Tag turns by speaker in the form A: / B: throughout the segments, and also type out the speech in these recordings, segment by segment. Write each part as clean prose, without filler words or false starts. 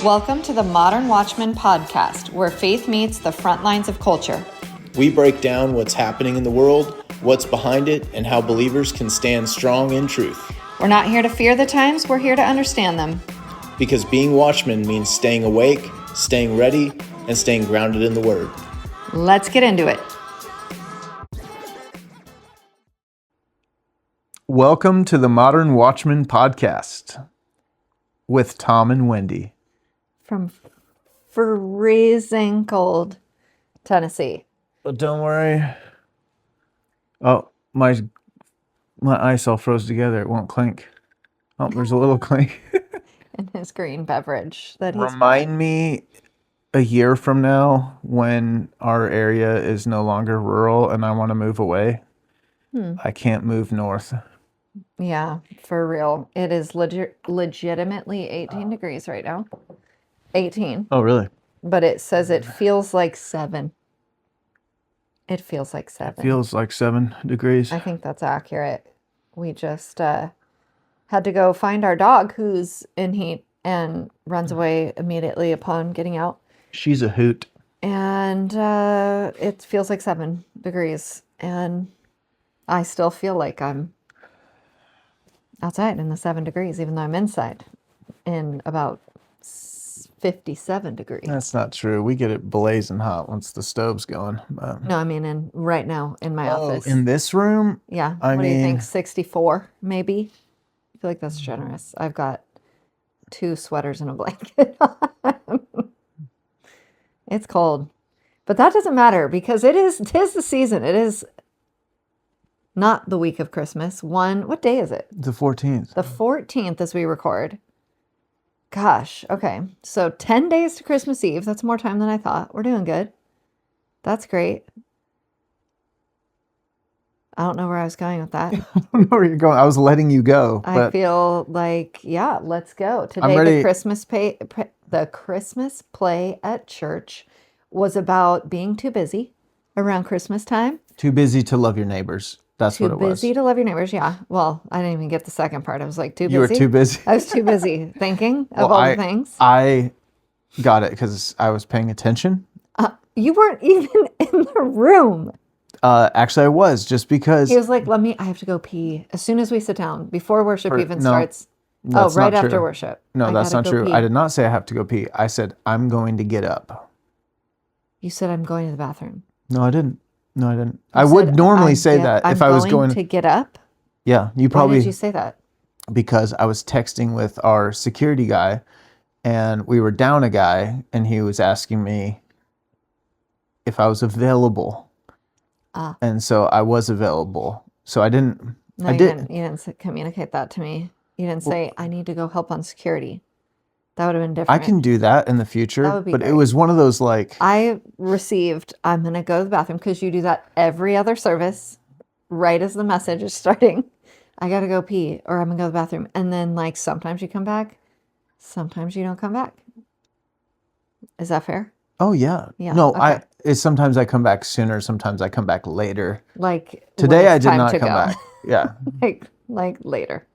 A: Welcome to the Modern Watchman podcast, where faith meets the front lines of culture.
B: We break down what's happening in the world, what's behind it, and how believers can stand strong in truth.
A: We're not here to fear the times, we're here to understand them.
B: Because being watchmen means staying awake, staying ready, and staying grounded in the Word.
A: Let's get into it.
C: Welcome to the Modern Watchman podcast with Tom and Wendy.
A: From freezing cold Tennessee.
C: But don't worry. Oh, my ice all froze together. It won't clink. Oh, there's a little clink.
A: In his green beverage that he's
C: Remind me a year from now when our area is no longer rural and I want to move away. I can't move north.
A: Yeah, for real. It is legitimately 18 degrees right now. 18.
C: Oh, really?
A: But it says it feels like 7. It feels like 7.
C: Feels like 7 degrees.
A: I think that's accurate. We just had to go find our dog who's in heat and runs away immediately upon getting out.
C: She's a hoot.
A: And it feels like 7 degrees. And I still feel like I'm outside in the 7 degrees, even though I'm inside in about 57 degrees.
C: That's not true. We get it blazing hot once the stove's going.
A: No, I mean right now in my office.
C: In this room?
A: Yeah.
C: I
A: What do you
C: mean-
A: think? 64, maybe? I feel like that's generous. I've got 2 sweaters and a blanket on. It's cold. But that doesn't matter because tis the season. It is not the week of Christmas. What day is it?
C: The 14th.
A: The 14th as we record. Gosh, okay. So 10 days to Christmas Eve. That's more time than I thought. We're doing good. That's great. I don't know where I was going with that.
C: I don't know where you're going. I was letting you go.
A: I
C: But
A: feel like, yeah, let's go.
C: I'm
A: Today,
C: ready.
A: the Christmas play at church was about being too busy around Christmas time.
C: too busy to love your neighbors. That's
A: Too
C: what it was.
A: busy to love your neighbors. Yeah. Well, I didn't even get the second part. I was like, too busy.
C: You were too busy.
A: I was too busy thinking of
C: Well,
A: all the things.
C: I got it because I was paying attention.
A: You weren't even in the room.
C: Actually, I was just because.
A: He was like, I have to go pee as soon as we sit down before worship even
C: no,
A: starts.
C: that's
A: Right
C: not
A: after
C: true.
A: worship.
C: No,
A: I
C: that's
A: gotta
C: not
A: go
C: true.
A: pee.
C: I did not say I have to go pee. I said I'm going to get up.
A: You said I'm going to the bathroom.
C: No, I didn't. I
A: You
C: would
A: said,
C: normally say that if I was going
A: to get up.
C: Yeah, you
A: Why
C: probably.
A: did you say that?
C: Because I was texting with our security guy and we were down a guy and he was asking me if I was available. And so I was available. So I didn't.
A: No,
C: I
A: you
C: didn't.
A: didn't communicate that to me. You didn't say, I need to go help on security. That would have been different.
C: I can do that in the future.
A: That would be
C: but
A: great.
C: it was one of those like.
A: I'm going to go to the bathroom because you do that every other service right as the message is starting. I got to go pee or I'm going to go to the bathroom. And then like sometimes you come back, sometimes you don't come back. Is that fair?
C: Oh yeah.
A: Yeah,
C: No,
A: okay.
C: sometimes I come back sooner. Sometimes I come back later.
A: Like
C: Today
A: when
C: I
A: it's
C: did
A: time
C: not
A: to
C: come
A: go.
C: back. Yeah.
A: like later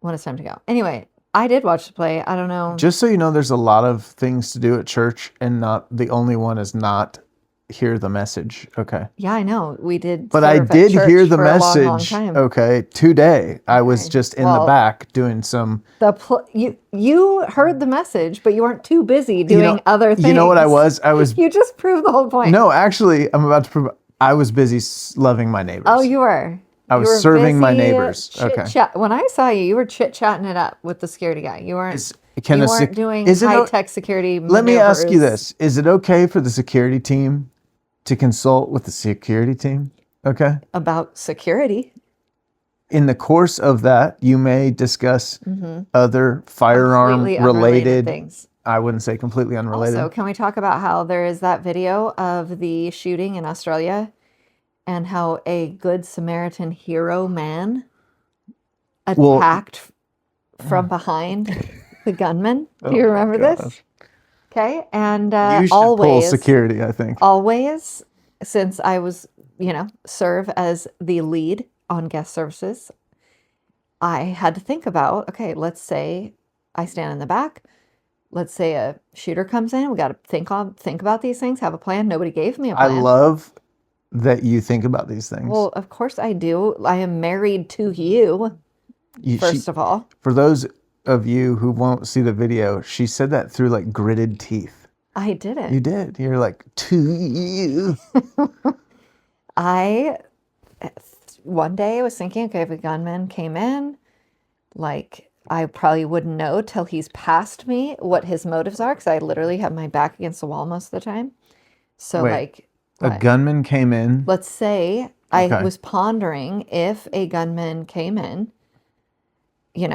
A: when it's time to go. Anyway, I did watch the play. I don't know.
C: Just so you know, there's a lot of things to do at church, and not the only one is not hear the message. Okay.
A: Yeah, I know. We did.
C: But I
A: serve at
C: did
A: church
C: hear the
A: for a long, long
C: message.
A: time.
C: Okay. Today, I was
A: Okay.
C: just in
A: Well,
C: the back doing some.
A: You heard the message, but you weren't too busy doing other things.
C: You know what I was?
A: You just proved the whole point.
C: No, actually, I'm about to prove. I was busy loving my neighbors.
A: Oh, you were.
C: I was
A: You were
C: serving my
A: busy
C: neighbors. Okay.
A: chit-chat. When I saw you, you were chit-chatting it up with the security guy. You weren't.
C: Can
A: you
C: a
A: weren't
C: sec-
A: doing
C: is it o-
A: high-tech security.
C: Let me ask you
A: maneuvers.
C: this: is it okay for the security team to consult with the security team? Okay.
A: About security.
C: In the course of that, you may discuss other firearm
A: Completely unrelated
C: related
A: things.
C: I wouldn't say completely unrelated.
A: Also, can we talk about how there is that video of the shooting in Australia and how a good Samaritan hero man attacked from behind the gunman? Do you remember this? Okay. And
C: you should pull security, I think.
A: always, since I was, serve as the lead on guest services, I had to think about, okay, let's say I stand in the back. let's say a shooter comes in, we got to think about these things, have a plan. Nobody gave me a
C: I
A: plan.
C: love that you think about these things.
A: Well, of course I do. I am married to you, first of all.
C: For those of you who won't see the video, she said that through like gritted teeth.
A: I didn't.
C: You did. You're like, to you.
A: One day I was thinking, okay, if a gunman came in, like, I probably wouldn't know till he's past me what his motives are, because I literally have my back against the wall most of the time. So,
C: Wait,
A: like,
C: a gunman came in.
A: let's say I
C: Okay.
A: was pondering if a gunman came in, he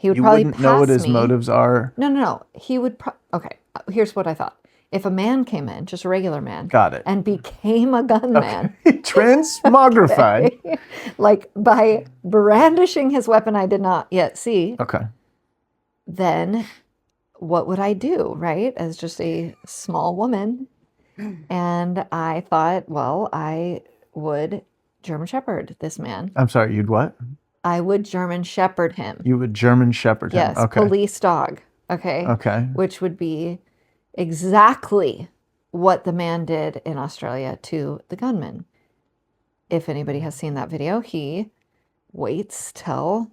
A: would
C: You
A: probably
C: wouldn't know what
A: pass
C: his
A: me.
C: motives are.
A: No. He would. Okay, here's what I thought. If a man came in, just a regular man,
C: Got it.
A: and became a gunman,
C: Transmogrified.
A: like by brandishing his weapon I did not yet see,
C: Okay.
A: then what would I do, right? As just a small woman. And I thought, well, I would German Shepherd this man.
C: I'm sorry, you'd what?
A: I would German Shepherd him.
C: You would German Shepherd him.
A: Yes,
C: Okay.
A: police dog. Okay.
C: Okay.
A: Which would be exactly what the man did in Australia to the gunman. If anybody has seen that video, he waits till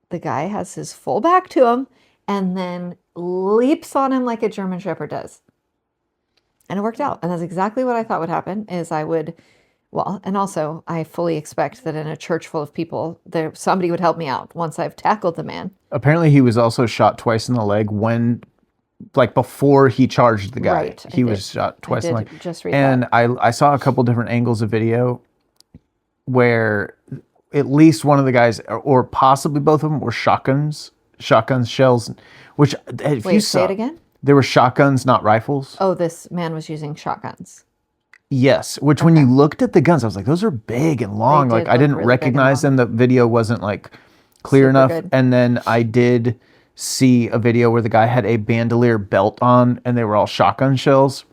A: the guy has his full back to him and then leaps on him like a German Shepherd does. And it worked out. And that's exactly what I thought would happen is I would, well, and also I fully expect that in a church full of people, somebody would help me out once I've tackled the man.
C: Apparently he was also shot twice in the leg before he charged the guy.
A: Right,
C: He was shot twice in the leg.
A: Just read
C: And
A: that.
C: I saw a couple different angles of video where at least one of the guys, or possibly both of them, were shotgun shells, which if you
A: Wait,
C: saw,
A: say it again?
C: They were shotguns, not rifles.
A: Oh, this man was using shotguns.
C: Yes, which when you looked at the guns, I was like, those are big and long.
A: They
C: Like
A: did
C: I
A: look
C: didn't
A: really big and
C: recognize them. The video wasn't like clear
A: Super
C: enough.
A: good.
C: And then I did see a video where the guy had a bandolier belt on and they were all shotgun shells.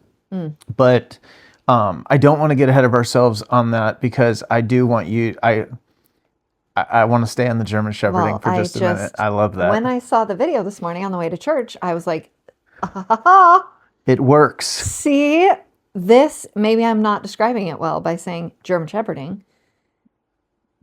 C: But I don't want to get ahead of ourselves on that because I do want you, I want to stay on the German Shepherding for just a minute. I love that.
A: When I saw the video this morning on the way to church, I was like, ah,
C: It works.
A: see this, maybe I'm not describing it well by saying German Shepherding,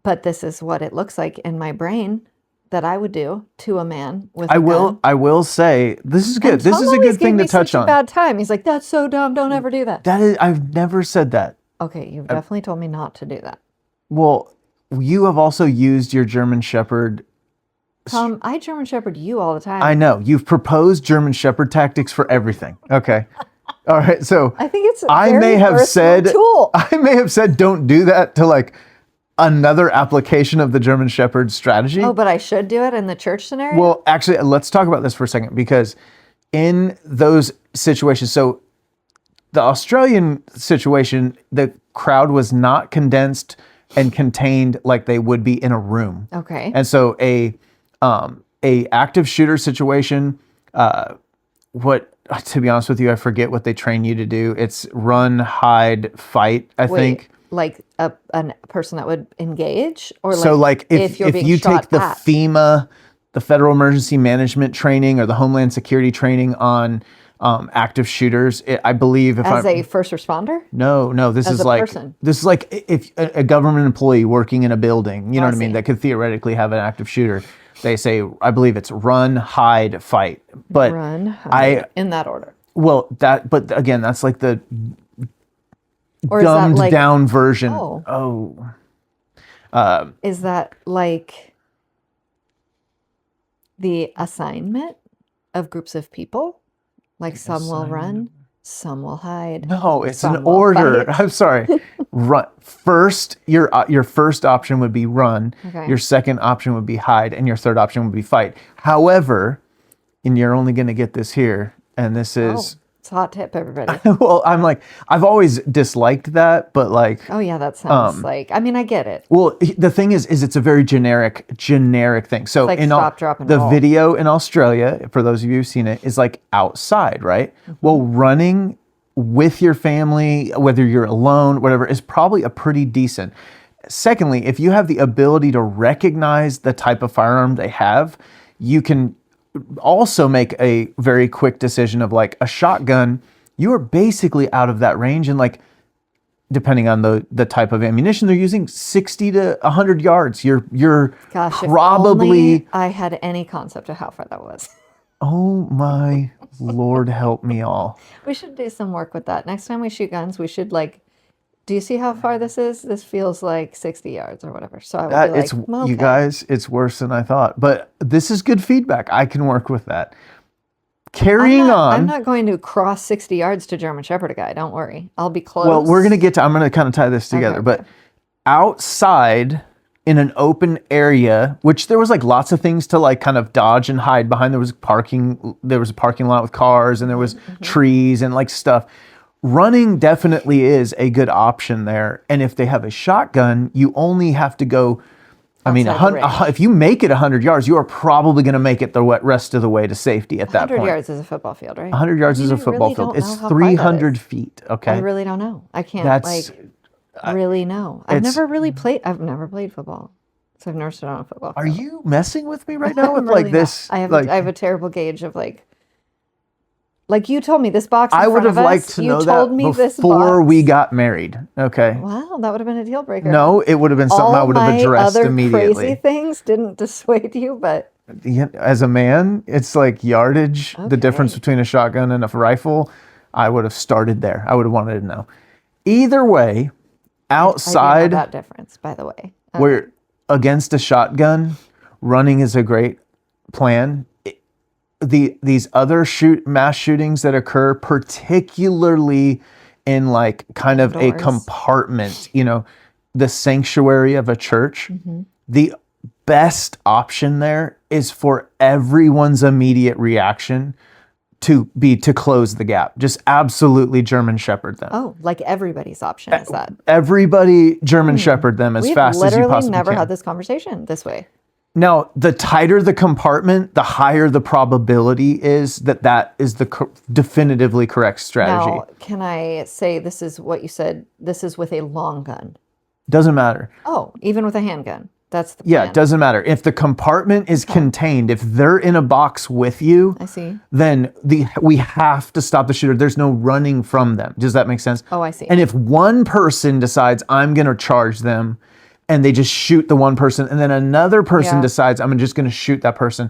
A: but this is what it looks like in my brain that I would do to a man with a gun.
C: I will say this is good.
A: And
C: This
A: Tom
C: is a
A: always
C: good thing
A: gave
C: to
A: me
C: touch
A: such
C: on.
A: a bad time. He's like, that's so dumb. Don't ever do that.
C: That is, I've never said that.
A: Okay, you've definitely told me not to do that.
C: Well, you have also used your German Shepherd.
A: Tom, I German Shepherd you all the time.
C: I know you've proposed German Shepherd tactics for everything. Okay. All right. So
A: I think it's a
C: I
A: very
C: may have
A: versatile
C: said,
A: tool.
C: I may have said, don't do that to like another application of the German Shepherd strategy.
A: Oh, but I should do it in the church scenario?
C: Well, actually, let's talk about this for a second because in those situations, so the Australian situation, the crowd was not condensed and contained like they would be in a room.
A: Okay.
C: And so a active shooter situation, to be honest with you, I forget what they train you to do. It's run, hide, fight, I think.
A: Like a person that would engage? Or
C: So like if
A: you're being
C: you
A: shot
C: take the
A: at?
C: FEMA, the Federal Emergency Management training or the Homeland Security training on active shooters, I believe if
A: As
C: I'm
A: a first responder?
C: no, this
A: As
C: is
A: a
C: like
A: person.
C: this is like if a government employee working in a building, you know
A: I
C: what I mean,
A: see.
C: that could theoretically have an active shooter. They say, I believe it's run, hide, fight. But
A: Run, hide, in that order.
C: but again, that's like the
A: Or is that
C: dumbed
A: like,
C: down version.
A: Oh.
C: Oh,
A: is that like the assignment of groups of people? Like some will run, some will hide.
C: no, it's an
A: some will
C: order.
A: fight.
C: I'm sorry. Run first. Your first option would be run.
A: Okay.
C: Your second option would be hide, and your third option would be fight. However, and you're only going to get this here, and this is
A: It's a hot tip, everybody.
C: well, I'm like I've always disliked that, but like
A: Oh yeah, that sounds like, I mean, I get it.
C: well, the thing is it's a very generic thing. So
A: like
C: in
A: stop, drop, and
C: the
A: roll.
C: video in Australia, for those of you who've seen it, is like outside, right?
A: Mm-hmm.
C: Well, running with your family, whether you're alone, whatever, is probably a pretty decent. Secondly, if you have the ability to recognize the type of firearm they have, you can also make a very quick decision of like a shotgun, you are basically out of that range, and like depending on the type of ammunition they're using, 60 to 100 yards. You're
A: Gosh,
C: probably
A: if only I had any concept of how far that was.
C: oh my Lord, help me all.
A: We should do some work with that. Next time we shoot guns, we should like, do you see how far this is? This feels like 60 yards or whatever. So I would be like,
C: It's
A: okay.
C: you guys, it's worse than I thought. But this is good feedback. I can work with that. Carrying on.
A: I'm not going to cross 60 yards to German Shepherd a guy. Don't worry. I'll be close.
C: Well, I'm going to kind of tie this together.
A: Okay.
C: But outside in an open area, which there was like lots of things to like kind of dodge and hide behind. There was a parking lot with cars, and there was trees and like stuff. Running definitely is a good option there. And if they have a shotgun, you only have to go, I mean, if you make it 100 yards, you are probably going to make it the rest of the way to safety at that point.
A: 100 yards is a football field, right?
C: 100 yards is a football field. It's 300 feet, okay?
A: I really don't know. I can't really know. I've never played football. So I've never stood on a football field.
C: Are you messing with me right now with
A: really
C: like this?
A: I have a terrible gauge of like you told me this box in
C: I would
A: front of
C: have liked
A: us,
C: to
A: you
C: know
A: told
C: that
A: me this
C: before
A: box.
C: we got married. Okay.
A: Wow, that would have been a deal breaker.
C: No, it would have been something I would have addressed
A: other
C: immediately.
A: Crazy things didn't dissuade you, but
C: As a man, it's like yardage, the difference
A: Okay.
C: between a shotgun and a rifle. I would have started there. I would have wanted to know. Either way,
A: I
C: outside,
A: do know that difference, by the way.
C: where against a shotgun, running is a great plan. These other mass shootings that occur, particularly in like kind of a
A: Outdoors.
C: compartment, the sanctuary of a church, the best option there is for everyone's immediate reaction to close the gap. Just absolutely German Shepherd them.
A: Oh, like everybody's option is that.
C: Everybody German Shepherd them as
A: We've
C: fast as you
A: literally
C: possibly
A: never
C: can.
A: had this conversation this way.
C: Now, the tighter the compartment, the higher the probability is that is the definitively correct strategy.
A: Now, can I say this is what you said? This is with a long gun.
C: Doesn't matter.
A: Oh, even with a handgun. That's the plan.
C: Yeah, it doesn't matter. If the compartment is contained, if they're in a box with you,
A: I see.
C: then we have to stop the shooter. There's no running from them. Does that make sense?
A: Oh, I see.
C: And if one person decides I'm going to charge them, and they just shoot the one person, and then another person
A: Yeah.
C: decides I'm just going to shoot that person.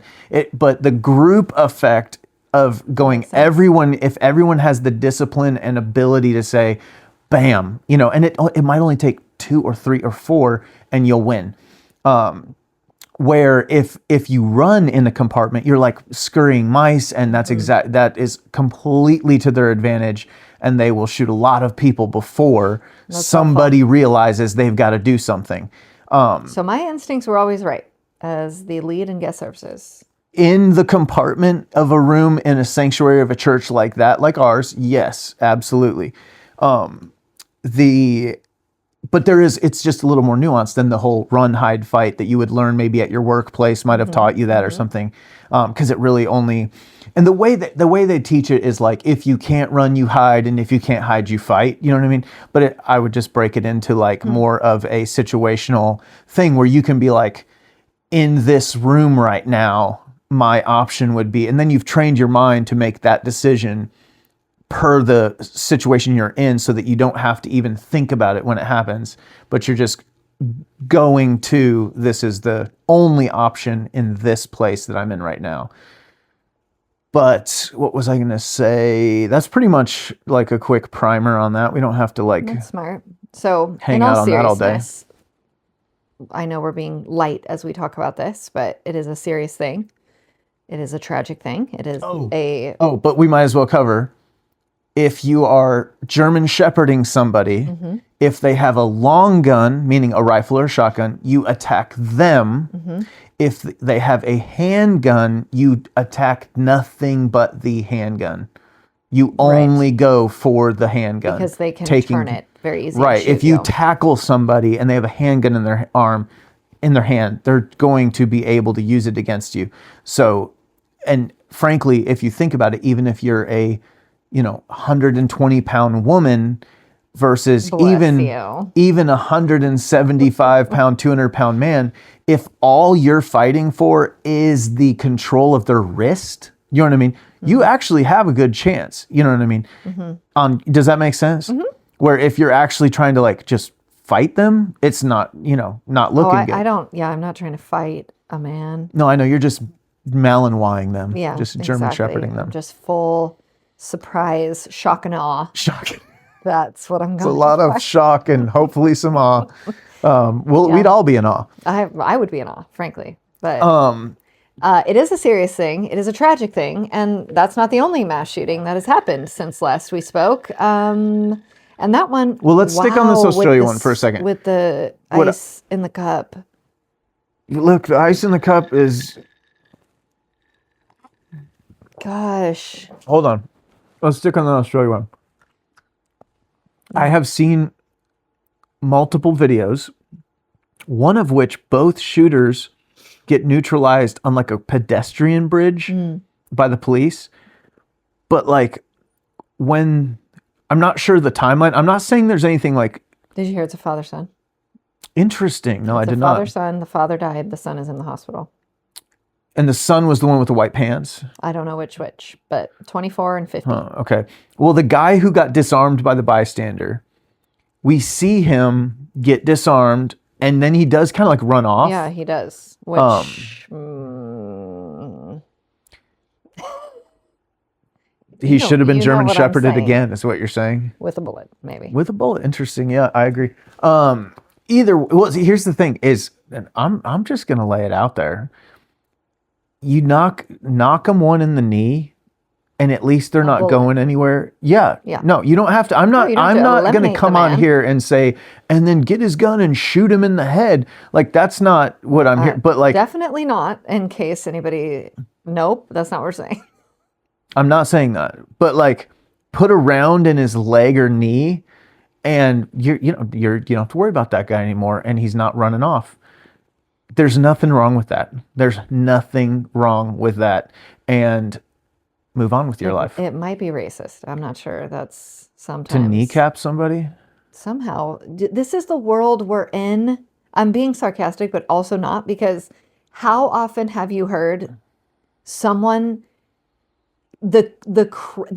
C: But the group effect of going if everyone has the discipline and ability to say, bam, and it might only take 2 or 3 or 4, and you'll win. Where if you run in the compartment, you're like scurrying mice, and that is completely to their advantage, and they will shoot a lot of people before somebody realizes they've got to do something.
A: So my instincts were always right as the lead in guest services.
C: In the compartment of a room in a sanctuary of a church like that, like ours, yes, absolutely. But it's just a little more nuanced than the whole run, hide, fight that you would learn maybe at your workplace might have taught you that or something. Because it really only, and the way they teach it is like, if you can't run, you hide, and if you can't hide, you fight. You know what I mean? But I would just break it into like more of a situational thing where you can be like, in this room right now, my option would be, and then you've trained your mind to make that decision per the situation you're in, so that you don't have to even think about it when it happens, but you're just going to, this is the only option in this place that I'm in right now. But what was I going to say? That's pretty much like a quick primer on that. We don't have to like
A: That's smart. So
C: hang
A: in
C: out
A: all
C: on that all day.
A: seriousness, I know we're being light as we talk about this, but it is a serious thing. It is a tragic thing. It is
C: but we might as well cover, if you are German shepherding somebody, if they have a long gun, meaning a rifle or a shotgun, you attack them. If they have a handgun, you attack nothing but the handgun. You only go for the handgun.
A: because they can turn it very easily.
C: Right. If you tackle somebody and they have a handgun in their hand, they're going to be able to use it against you. So, and frankly, if you think about it, even if you're a 120-pound woman, versus
A: Bless
C: even
A: you.
C: even a 175-pound, 200-pound man, if all you're fighting for is the control of their wrist, you know what I mean? You actually have a good chance. You know what I mean? Does that make sense? Where if you're actually trying to like just fight them, it's not, not looking good.
A: I'm not trying to fight a man.
C: No, I know you're just Malinoising them.
A: Yeah,
C: Just German
A: exactly.
C: shepherding them.
A: Just full surprise, shock and awe.
C: Shock.
A: That's what I'm going.
C: It's a lot of shock and hopefully some awe. We'd all be in awe.
A: I would be in awe, frankly. But it is a serious thing. It is a tragic thing, and that's not the only mass shooting that has happened since last we spoke. And that one.
C: Well, let's stick on this
A: with
C: Australia one for a second.
A: With the ice in the cup.
C: Look, the ice in the cup is.
A: Gosh.
C: Hold on. Let's stick on the Australia one. I have seen multiple videos, one of which both shooters get neutralized on like a pedestrian bridge by the police. But like when, I'm not sure the timeline. I'm not saying there's anything like.
A: Did you hear it's a father-son?
C: Interesting. No, I did not.
A: Father-son. The father died. The son is in the hospital.
C: And the son was the one with the white pants?
A: I don't know which, but 24 and 50.
C: Okay. Well, the guy who got disarmed by the bystander, we see him get disarmed, and then he does kind of like run off.
A: Yeah, he does. Which...
C: he should have been German
A: what I'm
C: shepherded
A: saying.
C: again, is what you're saying?
A: With a bullet, maybe.
C: With a bullet. Interesting. Yeah, I agree. Here's the thing is, and I'm just going to lay it out there. You knock them one in the knee, and at least they're not going anywhere. Yeah. No, you don't have to. I'm not going to come on here and say, and then get his gun and shoot him in the head. Like, that's not what I'm here. But like,
A: definitely not. In case anybody, nope, that's not what we're saying.
C: I'm not saying that. But like, put a round in his leg or knee, and you don't have to worry about that guy anymore, and he's not running off. There's nothing wrong with that. There's nothing wrong with that. And move on with your life.
A: It might be racist. I'm not sure. That's sometimes.
C: To kneecap somebody?
A: Somehow. This is the world we're in. I'm being sarcastic, but also not, because how often have you heard someone, the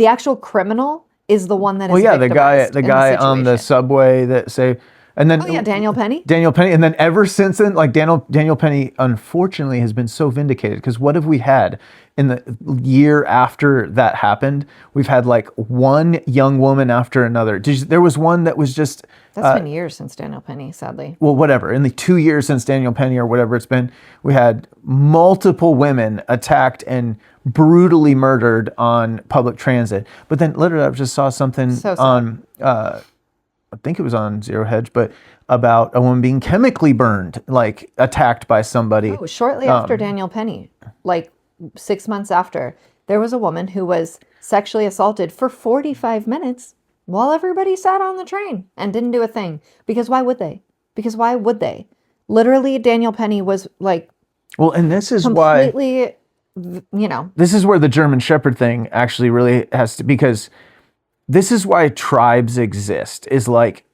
A: actual criminal is the one that is victimized
C: the guy on the subway that say, and then
A: Daniel Penny.
C: And then ever since then, like Daniel Penny, unfortunately, has been so vindicated, because what have we had in the year after that happened? We've had like one young woman after another. There was one that was just.
A: That's been years since Daniel Penny, sadly.
C: Well, whatever. In the 2 years since Daniel Penny or whatever it's been, we had multiple women attacked and brutally murdered on public transit. But then literally, I just saw something on. I think it was on Zero Hedge, but about a woman being chemically burned, like attacked by somebody.
A: Oh, shortly after Daniel Penny, like 6 months after, there was a woman who was sexually assaulted for 45 minutes while everybody sat on the train and didn't do a thing. Because why would they? Because why would they? Literally, Daniel Penny was like,
C: well, and this is
A: completely,
C: this is where the German Shepherd thing actually really has to, because this is why tribes exist, is like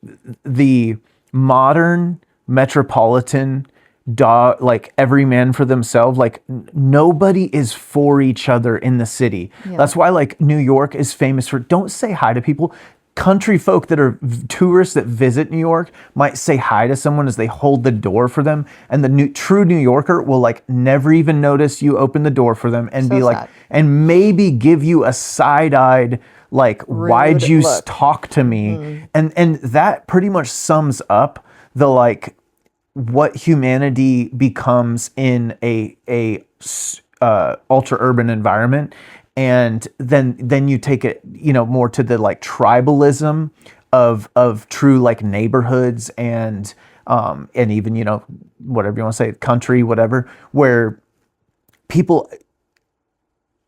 C: the modern metropolitan dog, like every man for themselves, like nobody is for each other in the city. Yeah. That's why like New York is famous for, don't say hi to people. Country folk that are tourists that visit New York might say hi to someone as they hold the door for them. And the true New Yorker will like never even notice you open the door for them and be like, and maybe give you a side-eyed, like, rude why'd you talk to me? Mm. And that pretty much sums up the like what humanity becomes in a ultra urban environment. And then you take it, more to the like tribalism of true like neighborhoods and even, whatever you want to say, country, whatever, where people,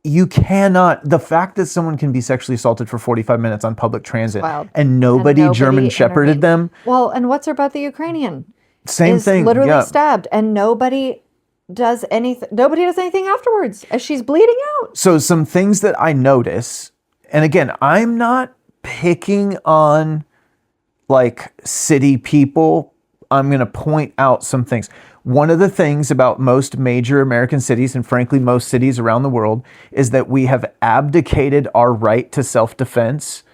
C: you cannot, the fact that someone can be sexually assaulted for 45 minutes on public transit and nobody German shepherded them.
A: Well, and what's about the Ukrainian?
C: Same thing.
A: Literally stabbed, and nobody does anything afterwards as she's bleeding out.
C: So some things that I notice, and again, I'm not picking on like city people, I'm going to point out some things. One of the things about most major American cities, and frankly, most cities around the world, is that we have abdicated our right to self-defense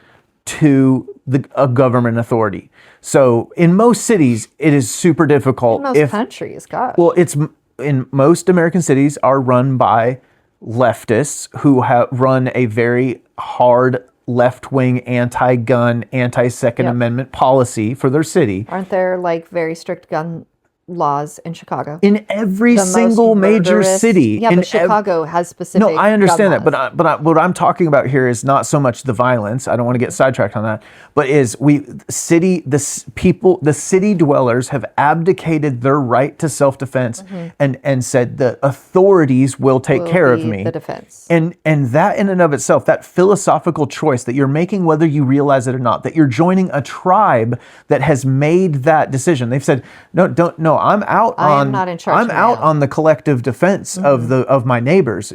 C: to a government authority. So in most cities, it is super difficult.
A: In most countries, gosh.
C: Well, it's in most American cities are run by leftists who have run a very hard left-wing anti-gun, anti-Second Amendment policy for their city.
A: Aren't there like very strict gun laws in Chicago?
C: In every
A: The
C: single
A: most
C: major
A: murderous-
C: city.
A: Yeah, but Chicago has specific.
C: No, I understand
A: gun
C: that,
A: laws.
C: but what I'm talking about here is not so much the violence. I don't want to get sidetracked on that, but is the city dwellers have abdicated their right to self-defense and said the authorities will take care of
A: be
C: me.
A: the defense.
C: And that in and of itself, that philosophical choice that you're making, whether you realize it or not, that you're joining a tribe that has made that decision. They've said, no, I'm out
A: I am not in charge
C: I'm out
A: now.
C: on the collective defense of my neighbors.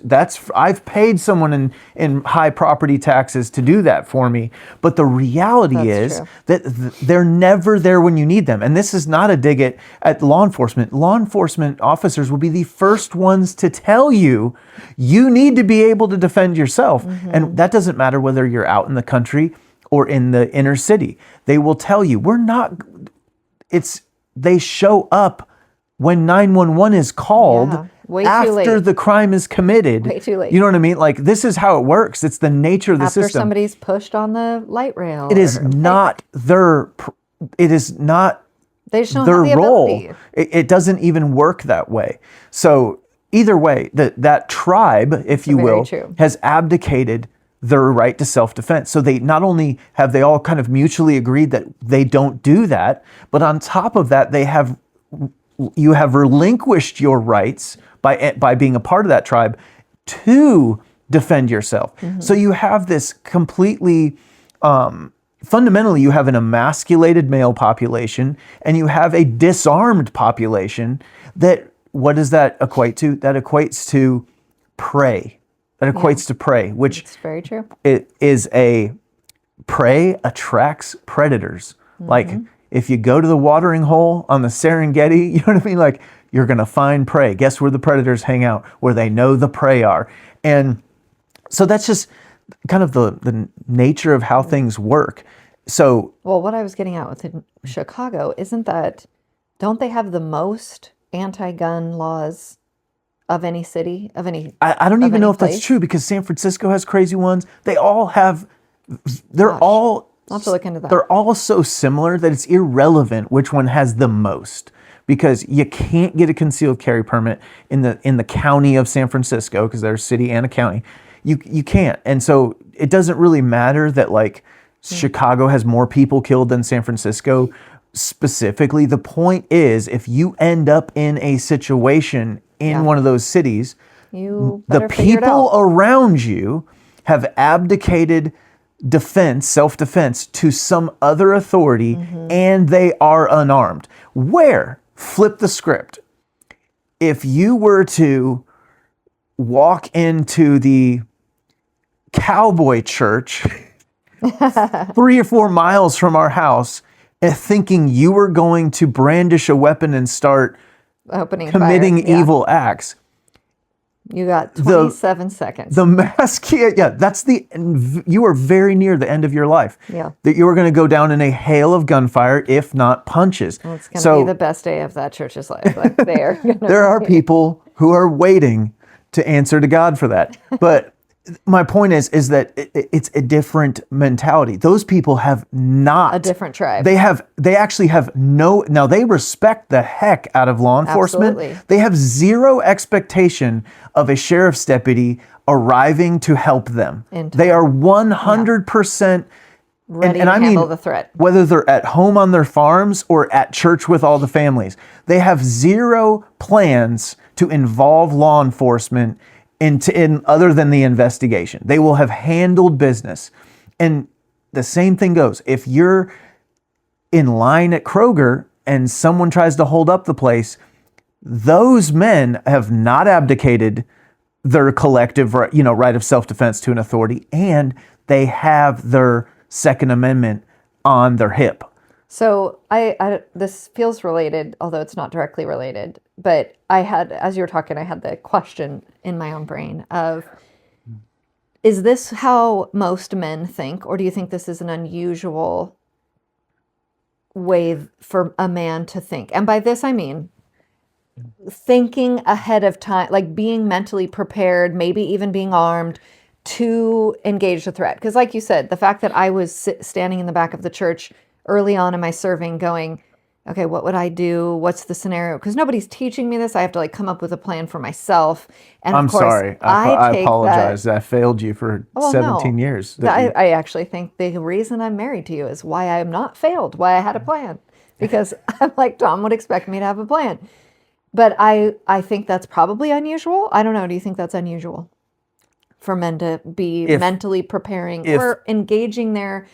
C: I've paid someone in high property taxes to do that for me. But the reality
A: That's
C: is
A: true.
C: that they're never there when you need them. And this is not a dig at law enforcement. Law enforcement officers will be the first ones to tell you need to be able to defend yourself. And that doesn't matter whether you're out in the country or in the inner city. They will tell you, they show up when 911 is called
A: Yeah, way too
C: after
A: late.
C: the crime is committed.
A: Way too late.
C: You know what I mean? Like, this is how it works. It's the nature of the
A: After
C: system.
A: somebody's pushed on the light rail.
C: It is
A: or-
C: not it is not
A: They just don't
C: their
A: have the
C: role.
A: ability.
C: It doesn't even work that way. So either way, that tribe, if you
A: Very
C: will,
A: true.
C: has abdicated their right to self-defense. So they not only have they all kind of mutually agreed that they don't do that, but on top of that, you have relinquished your rights by being a part of that tribe to defend yourself. So you have this completely fundamentally, you have an emasculated male population and you have a disarmed population that, what does that equate to? That equates to prey. That equates to prey, which
A: It's very true.
C: it is prey attracts predators. Like if you go to the watering hole on the Serengeti, you know what I mean? Like you're going to find prey. Guess where the predators hang out? Where they know the prey are. And so that's just kind of the nature of how things work. So,
A: Well, what I was getting at with Chicago isn't that, don't they have the most anti-gun laws of any city, of any?
C: I don't
A: of
C: even
A: any
C: know if
A: place?
C: that's true because San Francisco has crazy ones. They all have, they're
A: Gosh,
C: all,
A: I'll have to look into that.
C: they're all so similar that it's irrelevant which one has the most, because you can't get a concealed carry permit in the county of San Francisco, because there's a city and a county. You can't. And so it doesn't really matter that like Chicago has more people killed than San Francisco specifically. The point is, if you end up in a situation in one of those cities,
A: You
C: the
A: better figure it
C: people
A: out.
C: around you have abdicated self-defense to some other authority, and they are unarmed. Where? Flip the script. If you were to walk into the cowboy church 3 or 4 miles from our house and thinking you were going to brandish a weapon and start
A: Opening
C: committing
A: fire. Yeah.
C: evil acts,
A: You got 27 seconds.
C: the mass that's you are very near the end of your life.
A: Yeah.
C: That you are going to go down in a hail of gunfire, if not punches.
A: Well, it's going to be the best day of that church's life. Like they're gonna
C: There are people who are waiting to answer to God for that. But my point is that it's a different mentality. Those people have not
A: a different tribe.
C: They actually have now they respect the heck out of law enforcement.
A: Absolutely.
C: They have zero expectation of a sheriff's deputy arriving to help them.
A: In
C: They are 100%
A: Ready
C: and
A: to
C: I
A: handle
C: mean,
A: the threat.
C: whether they're at home on their farms or at church with all the families, they have zero plans to involve law enforcement in other than the investigation. They will have handled business. And the same thing goes. If you're in line at Kroger and someone tries to hold up the place, those men have not abdicated their collective right of self-defense to an authority, and they have their Second Amendment on their hip.
A: So I this feels related, although it's not directly related. But I had, as you were talking, I had the question in my own brain of, is this how most men think, or do you think this is an unusual way for a man to think? And by this, I mean thinking ahead of time, like being mentally prepared, maybe even being armed to engage the threat. Because like you said, the fact that I was standing in the back of the church early on in my serving going, okay, what would I do? What's the scenario? Because nobody's teaching me this. I have to like come up with a plan for myself. And
C: I'm
A: of course,
C: sorry. I apologize. I failed you for
A: Oh,
C: 17
A: no.
C: years.
A: I actually think the reason I'm married to you is why I'm not failed, why I had a plan. Because I'm like, Tom would expect me to have a plan. But I think that's probably unusual. I don't know. Do you think that's unusual for men to be mentally preparing or engaging their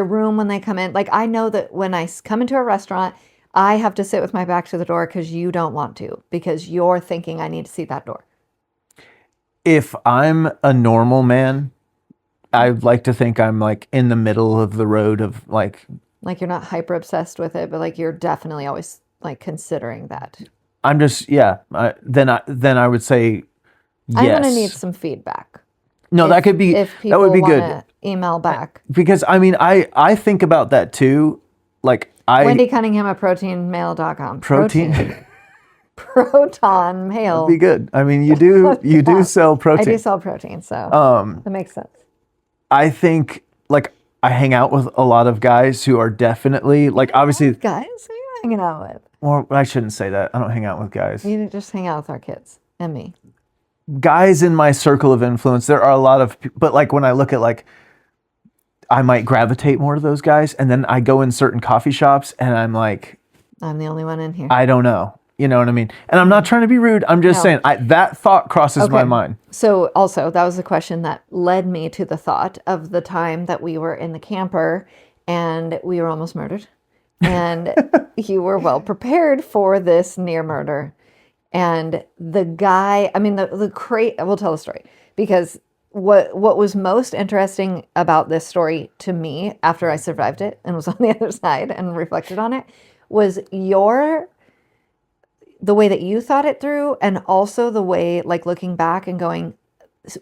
A: room when they come in? Like, I know that when I come into a restaurant, I have to sit with my back to the door because you don't want to, because you're thinking I need to see that door.
C: If I'm a normal man, I'd like to think I'm like in the middle of the road of like
A: you're not hyper obsessed with it, but like you're definitely always like considering that.
C: I'm just, then I would say yes.
A: I'm going to need some feedback.
C: No, that could be, that would be good.
A: Email back.
C: Because I mean, I think about that too. Like
A: Wendcunningham at proteinmail.com.
C: Protein.
A: Proton mail.
C: That'd be good. I mean, you do sell protein.
A: I do sell protein, so that makes sense.
C: I think like I hang out with a lot of guys who are definitely like obviously
A: guys. Who are you hanging out with?
C: Or I shouldn't say that. I don't hang out with guys.
A: You just hang out with our kids and me.
C: Guys in my circle of influence, there are a lot of, but like when I look at like, I might gravitate more to those guys, and then I go in certain coffee shops and I'm like,
A: I'm the only one in here.
C: I don't know. You know what I mean? And I'm not trying to be rude. I'm just saying that thought crosses my mind.
A: So also that was the question that led me to the thought of the time that we were in the camper and we were almost murdered. And you were well prepared for this near murder. And the guy, I mean, we'll tell the story, because what was most interesting about this story to me after I survived it and was on the other side and reflected on it was the way that you thought it through, and also the way, like looking back and going,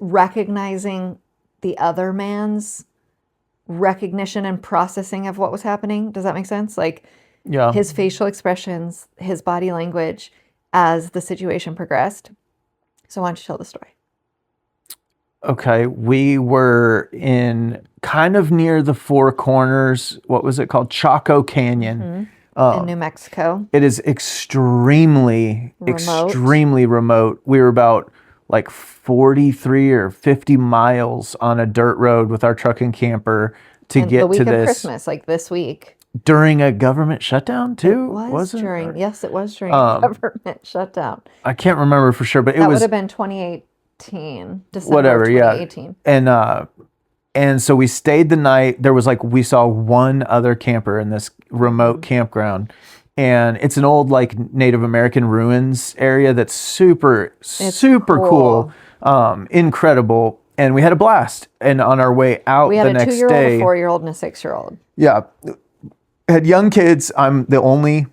A: recognizing the other man's recognition and processing of what was happening. Does that make sense? Like his facial expressions, his body language as the situation progressed. So why don't you tell the story?
C: Okay. We were in kind of near the Four Corners. What was it called? Chaco Canyon.
A: Mm-hmm. In New Mexico.
C: It is extremely remote. We were about like 43 or 50 miles on a dirt road with our truck and camper to get to this. The week of
A: Christmas, like this week.
C: During a government shutdown too?
A: Yes, it was during a government shutdown.
C: I can't remember for sure, but
A: that would have been 2018, December 2018.
C: Yeah. And so we stayed the night. There was we saw one other camper in this remote campground. And it's an old Native American ruins area that's super cool. Incredible. And we had a blast. And on our way out the next day.
A: We had a 2-year-old, a 4-year-old, and a 6-year-old.
C: Yeah. Had young kids. I'm the only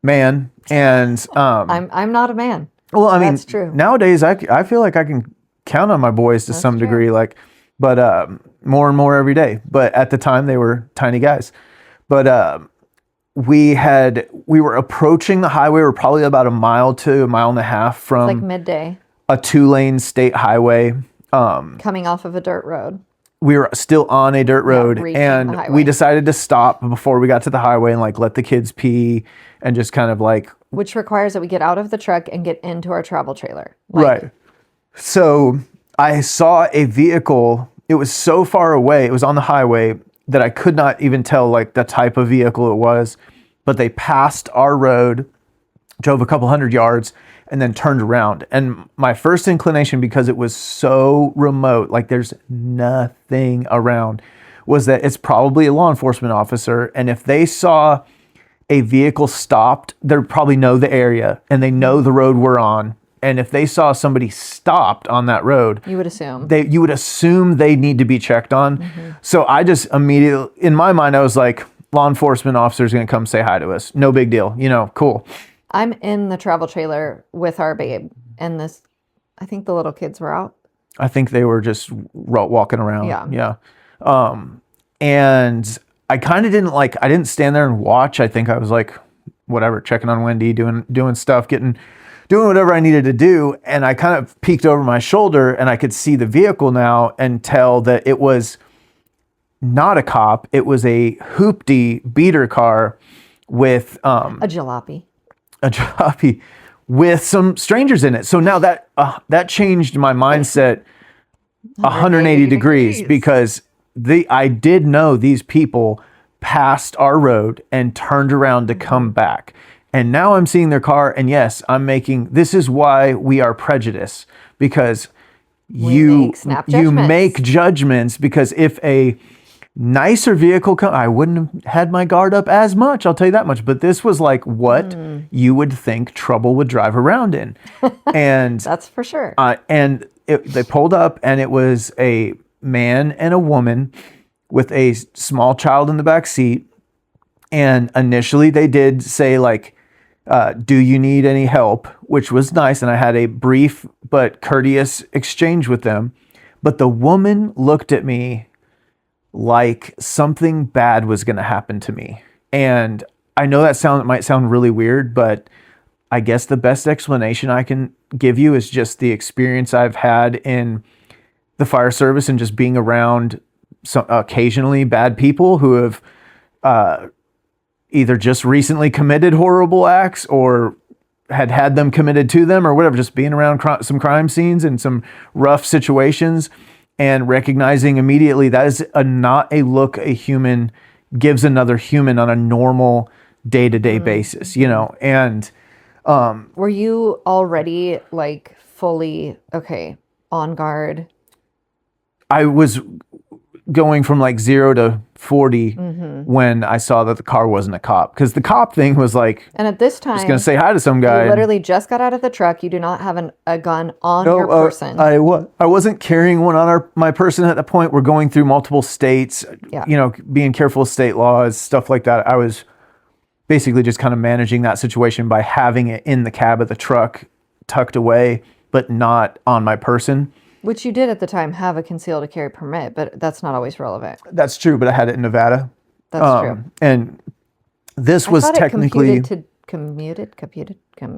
C: man. And
A: I'm not a man.
C: Well, I mean,
A: that's true.
C: Nowadays I feel like I can count on my boys to some degree, but more and more every day. But at the time they were tiny guys. But we were approaching the highway. We're probably about a mile to a mile and a half from
A: it's like midday.
C: A 2-lane state highway.
A: Coming off of a dirt road.
C: We were still on a dirt road, and we decided to stop before we got to the highway and let the kids pee and just kind of
A: which requires that we get out of the truck and get into our travel trailer.
C: Right. So I saw a vehicle. It was so far away. It was on the highway that I could not even tell the type of vehicle it was. But they passed our road, drove a couple hundred yards, and then turned around. And my first inclination, because it was so remote, there's nothing around, was that it's probably a law enforcement officer. And if they saw a vehicle stopped, they probably know the area and they know the road we're on. And if they saw somebody stopped on that road,
A: you would assume
C: they need to be checked on. Mm-hmm. So I just immediately, in my mind, I was like, law enforcement officer is going to come say hi to us. No big deal. Cool.
A: I'm in the travel trailer with our babe, and I think the little kids were out.
C: I think they were just walking around.
A: Yeah.
C: And I kind of I didn't stand there and watch. I think I was like, whatever, checking on Wendy, doing stuff, doing whatever I needed to do. And I kind of peeked over my shoulder and I could see the vehicle now and tell that it was not a cop. It was a hoopty beater car with
A: a jalopy
C: with some strangers in it. So now that changed my mindset 180 degrees because I did know these people passed our road and turned around to come back. And now I'm seeing their car, and yes, this is why we are prejudiced, because you make judgments, because if a nicer vehicle I wouldn't have had my guard up as much, I'll tell you that much. But this was like what you would think trouble would drive around in. And
A: that's for sure.
C: And they pulled up, and it was a man and a woman with a small child in the back seat. And initially they did say do you need any help? Which was nice. And I had a brief but courteous exchange with them. But the woman looked at me like something bad was going to happen to me. And I know it might sound really weird, but I guess the best explanation I can give you is just the experience I've had in the fire service and just being around occasionally bad people who have either just recently committed horrible acts or had them committed to them or whatever, just being around some crime scenes and some rough situations and recognizing immediately that is not a look a human gives another human on a normal day-to-day basis, and
A: were you already fully on guard?
C: I was going from 0 to 40 when I saw that the car wasn't a cop, because the cop thing was
A: and at this time,
C: I was going to say hi to some guy.
A: You literally just got out of the truck. You do not have a gun on your person.
C: I wasn't carrying one on my person at the point. We're going through multiple states, being careful of state laws, stuff like that. I was basically just kind of managing that situation by having it in the cab of the truck tucked away, but not on my person.
A: Which you did at the time have a concealed carry permit, but that's not always relevant.
C: That's true, but I had it in Nevada.
A: That's true.
C: And this was technically...
A: Commuted?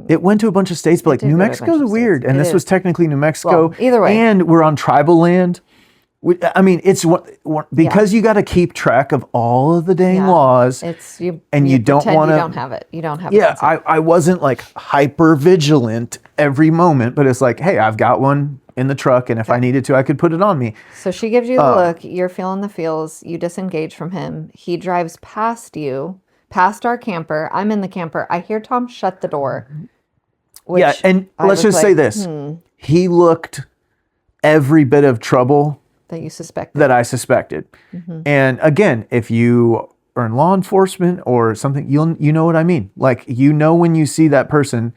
C: It went to a bunch of states, but New Mexico's weird. And this was technically New Mexico.
A: Well, either way.
C: And we're on tribal land. It's because you got to keep track of all of the dang laws. You don't want to.
A: You don't have it. You don't have.
C: Yeah, I wasn't hyper vigilant every moment, but it's hey, I've got one in the truck, and if I needed to, I could put it on me.
A: So she gives you the look. You're feeling the feels. You disengage from him. He drives past you, past our camper. I'm in the camper. I hear Tom shut the door.
C: Yeah, and let's just say this: he looked every bit of trouble
A: that you suspected.
C: That I suspected. And again, if you are in law enforcement or something, you know what I mean. When you see that person,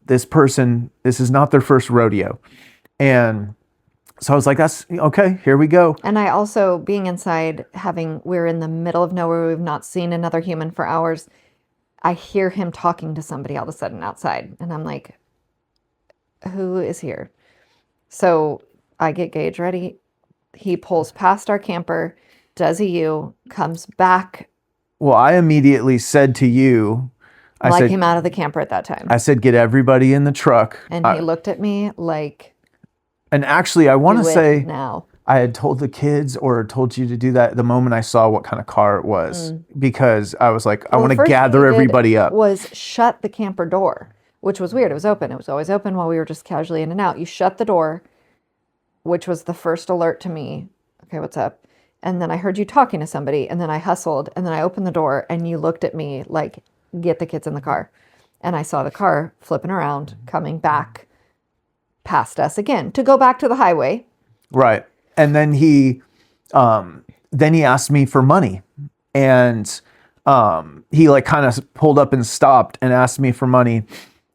C: this is not their first rodeo. And so I was like, that's okay, here we go.
A: And I also, being inside, we're in the middle of nowhere, we've not seen another human for hours. I hear him talking to somebody all of a sudden outside. And I'm like, who is here? So I get Gage ready. He pulls past our camper, does a U, comes back.
C: Well, I immediately said to you,
A: I came out of the camper at that time.
C: I said, get everybody in the truck.
A: And he looked at me like...
C: And actually, I want to say
A: now.
C: I had told the kids or told you to do that the moment I saw what kind of car it was, because I was like, I want to gather everybody up.
A: Was shut the camper door, which was weird. It was open. It was always open while we were just casually in and out. You shut the door, which was the first alert to me. Okay, what's up? And then I heard you talking to somebody, and then I hustled, and then I opened the door, and you looked at me like, get the kids in the car. And I saw the car flipping around, coming back past us again to go back to the highway.
C: Right. And then he asked me for money, and he kind of pulled up and stopped and asked me for money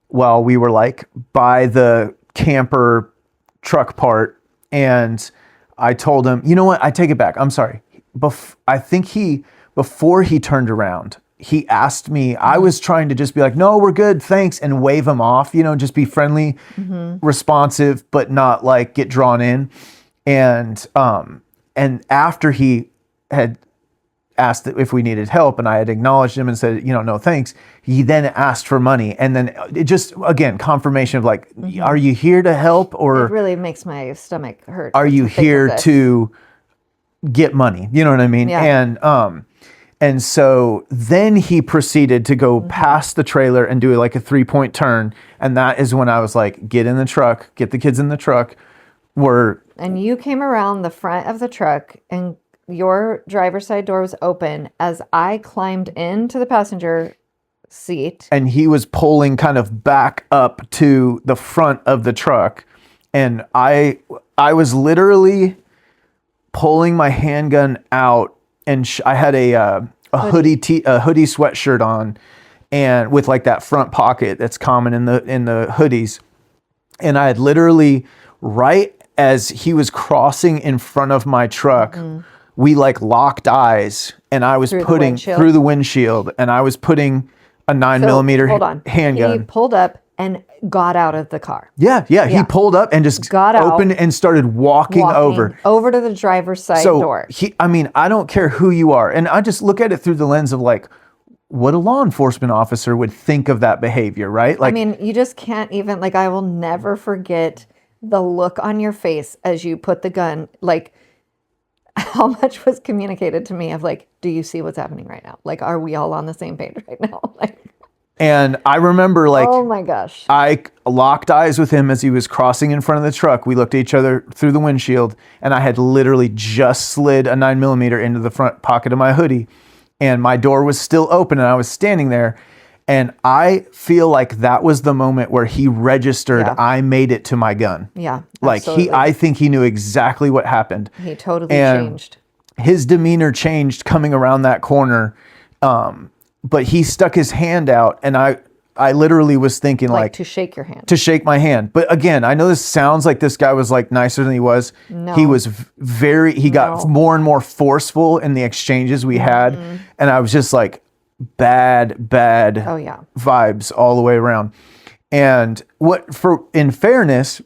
C: while we were by the camper truck part. And I told him, you know what? I take it back. I'm sorry. I think he before he turned around, he asked me, I was trying to just be like, no, we're good, thanks, and wave him off, just be friendly, responsive, but not like get drawn in. And after he had asked if we needed help and I had acknowledged him and said, no, thanks, he then asked for money. And then it just, again, confirmation of like, are you here to help, or
A: it really makes my stomach hurt.
C: are you here to get money? You know what I mean?
A: Yeah.
C: And so then he proceeded to go past the trailer and do like a 3-point turn. And that is when I was like, get in the truck, get the kids in the truck.
A: And you came around the front of the truck and your driver's side door was open as I climbed into the passenger seat.
C: And he was pulling kind of back up to the front of the truck. And I was literally pulling my handgun out, and I had a hoodie sweatshirt on, and with like that front pocket that's common in the hoodies. And I had literally, right as he was crossing in front of my truck, we like locked eyes, and I was putting through the windshield, and I was putting a 9mm handgun.
A: He pulled up and got out of the car.
C: Yeah. He pulled up and just opened and started walking over
A: to the driver's side door.
C: I don't care who you are. And I just look at it through the lens of like, what a law enforcement officer would think of that behavior, right? Like,
A: you just can't even, like, I will never forget the look on your face as you put the gun, like, how much was communicated to me of like, do you see what's happening right now? Like, are we all on the same page right now?
C: And I remember like,
A: oh my gosh,
C: I locked eyes with him as he was crossing in front of the truck. We looked at each other through the windshield, and I had literally just slid a 9mm into the front pocket of my hoodie, and my door was still open, and I was standing there. And I feel like that was the moment where he registered, I made it to my gun.
A: Yeah.
C: Like I think he knew exactly what happened.
A: He totally changed.
C: His demeanor changed coming around that corner. But he stuck his hand out, and I literally was thinking like
A: to shake your hand.
C: To shake my hand. But again, I know this sounds like this guy was like nicer than he was.
A: No.
C: He was got more and more forceful in the exchanges we had. And I was just like, bad vibes all the way around. And in fairness,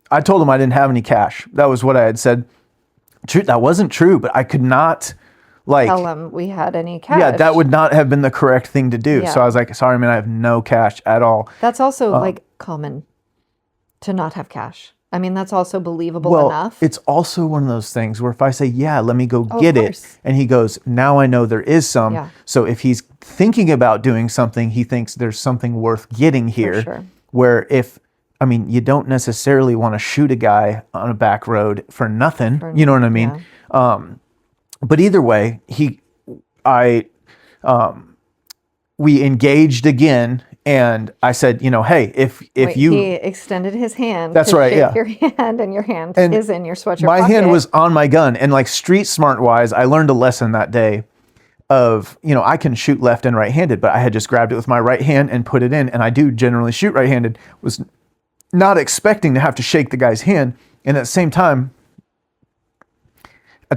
C: I told him I didn't have any cash. That was what I had said. That wasn't true, but I could not like
A: tell him we had any cash.
C: Yeah, that would not have been the correct thing to do. Yeah. So I was like, sorry, man, I have no cash at all.
A: That's also like common to not have cash. That's also believable enough.
C: It's also one of those things where if I say, yeah, let me go get it. And he goes, now I know there is some. Yeah. So if he's thinking about doing something, he thinks there's something worth getting here. For sure. Where you don't necessarily want to shoot a guy on a back road for nothing. You know what I mean? Yeah. But either way, we engaged again. And I said, hey, if he
A: extended his hand.
C: That's right. Yeah.
A: Your hand, and your hand is in your sweatshirt.
C: My hand was on my gun, and like street smart wise, I learned a lesson that day of, I can shoot left and right handed, but I had just grabbed it with my right hand and put it in. And I do generally shoot right handed, was not expecting to have to shake the guy's hand. And at the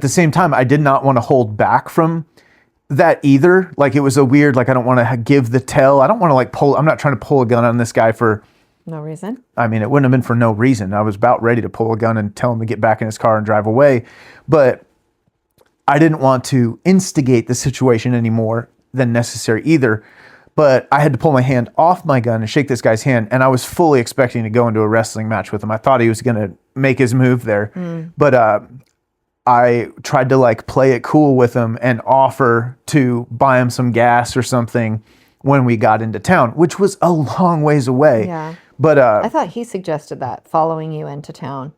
C: same time, I did not want to hold back from that either. Like it was a weird, like I don't want to give the tell. I don't want to like I'm not trying to pull a gun on this guy for
A: no reason.
C: It wouldn't have been for no reason. I was about ready to pull a gun and tell him to get back in his car and drive away. But I didn't want to instigate the situation any more than necessary either. But I had to pull my hand off my gun and shake this guy's hand. And I was fully expecting to go into a wrestling match with him. I thought he was going to make his move there. But I tried to like play it cool with him and offer to buy him some gas or something when we got into town, which was a long ways away.
A: Yeah.
C: But
A: I thought he suggested that, following you into town.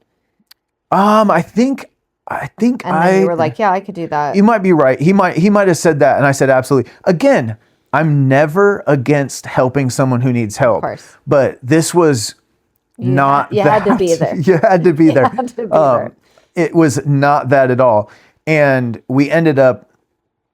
C: I think
A: and then you were like, yeah, I could do that.
C: You might be right. He might have said that, and I said absolutely. Again, I'm never against helping someone who needs help. Of course. But this was you had to be there. You had to be there.
A: You had to be there.
C: It was not that at all. And we ended up,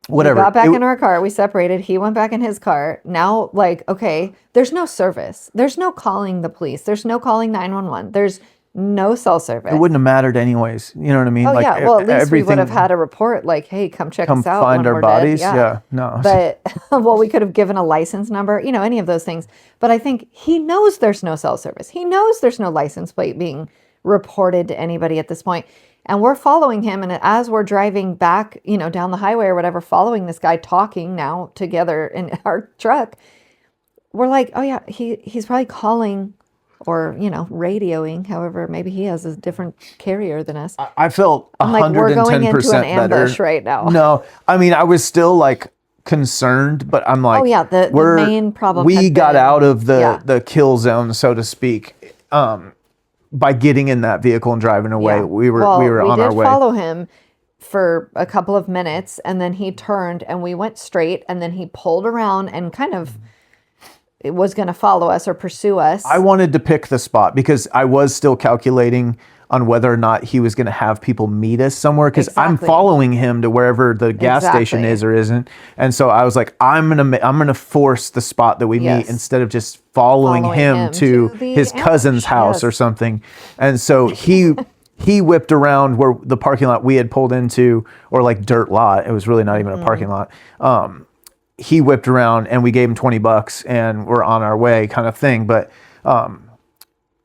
C: whatever.
A: We got back in our car. We separated. He went back in his car. Now, like, okay, there's no service. There's no calling the police. There's no calling 911. There's no cell service.
C: It wouldn't have mattered anyways. You know what I mean?
A: Oh
C: Like,
A: yeah, well at least we would have
C: everything-
A: had a report like, hey, come check
C: come
A: us out
C: find
A: when
C: our
A: we're
C: bodies.
A: dead.
C: Yeah, no.
A: But well, we could have given a license number, any of those things. But I think he knows there's no cell service. He knows there's no license plate being reported to anybody at this point. And we're following him, and as we're driving back, down the highway or whatever, following this guy talking now together in our truck, we're like, oh yeah, he's probably calling or, radioing, however, maybe he has a different carrier than us.
C: I felt 110%
A: Like, we're going into an ambush
C: better.
A: right now.
C: No, I mean, I was still like concerned, but I'm like,
A: Oh yeah, the main problem
C: we
A: had
C: got
A: been-
C: out of
A: yeah.
C: the kill zone, so to speak, by getting in that vehicle and driving away.
A: Yeah.
C: We were
A: Well,
C: on our
A: did
C: way.
A: follow him for a couple of minutes, and then he turned and we went straight, and then he pulled around and kind of it was going to follow us or pursue us.
C: I wanted to pick the spot because I was still calculating on whether or not he was going to have people meet us somewhere, because I'm
A: Exactly.
C: following him to wherever the gas station
A: Exactly.
C: is or isn't. And so I was like, I'm gonna force the spot that we
A: Yes.
C: meet instead of just following him to
A: the
C: his cousin's
A: ambush.
C: house
A: Yes.
C: or something. And so he whipped around where the parking lot we had pulled into, or like dirt lot. It was really not even a parking lot. He whipped around and we gave him $20 and we're on our way, kind of thing. But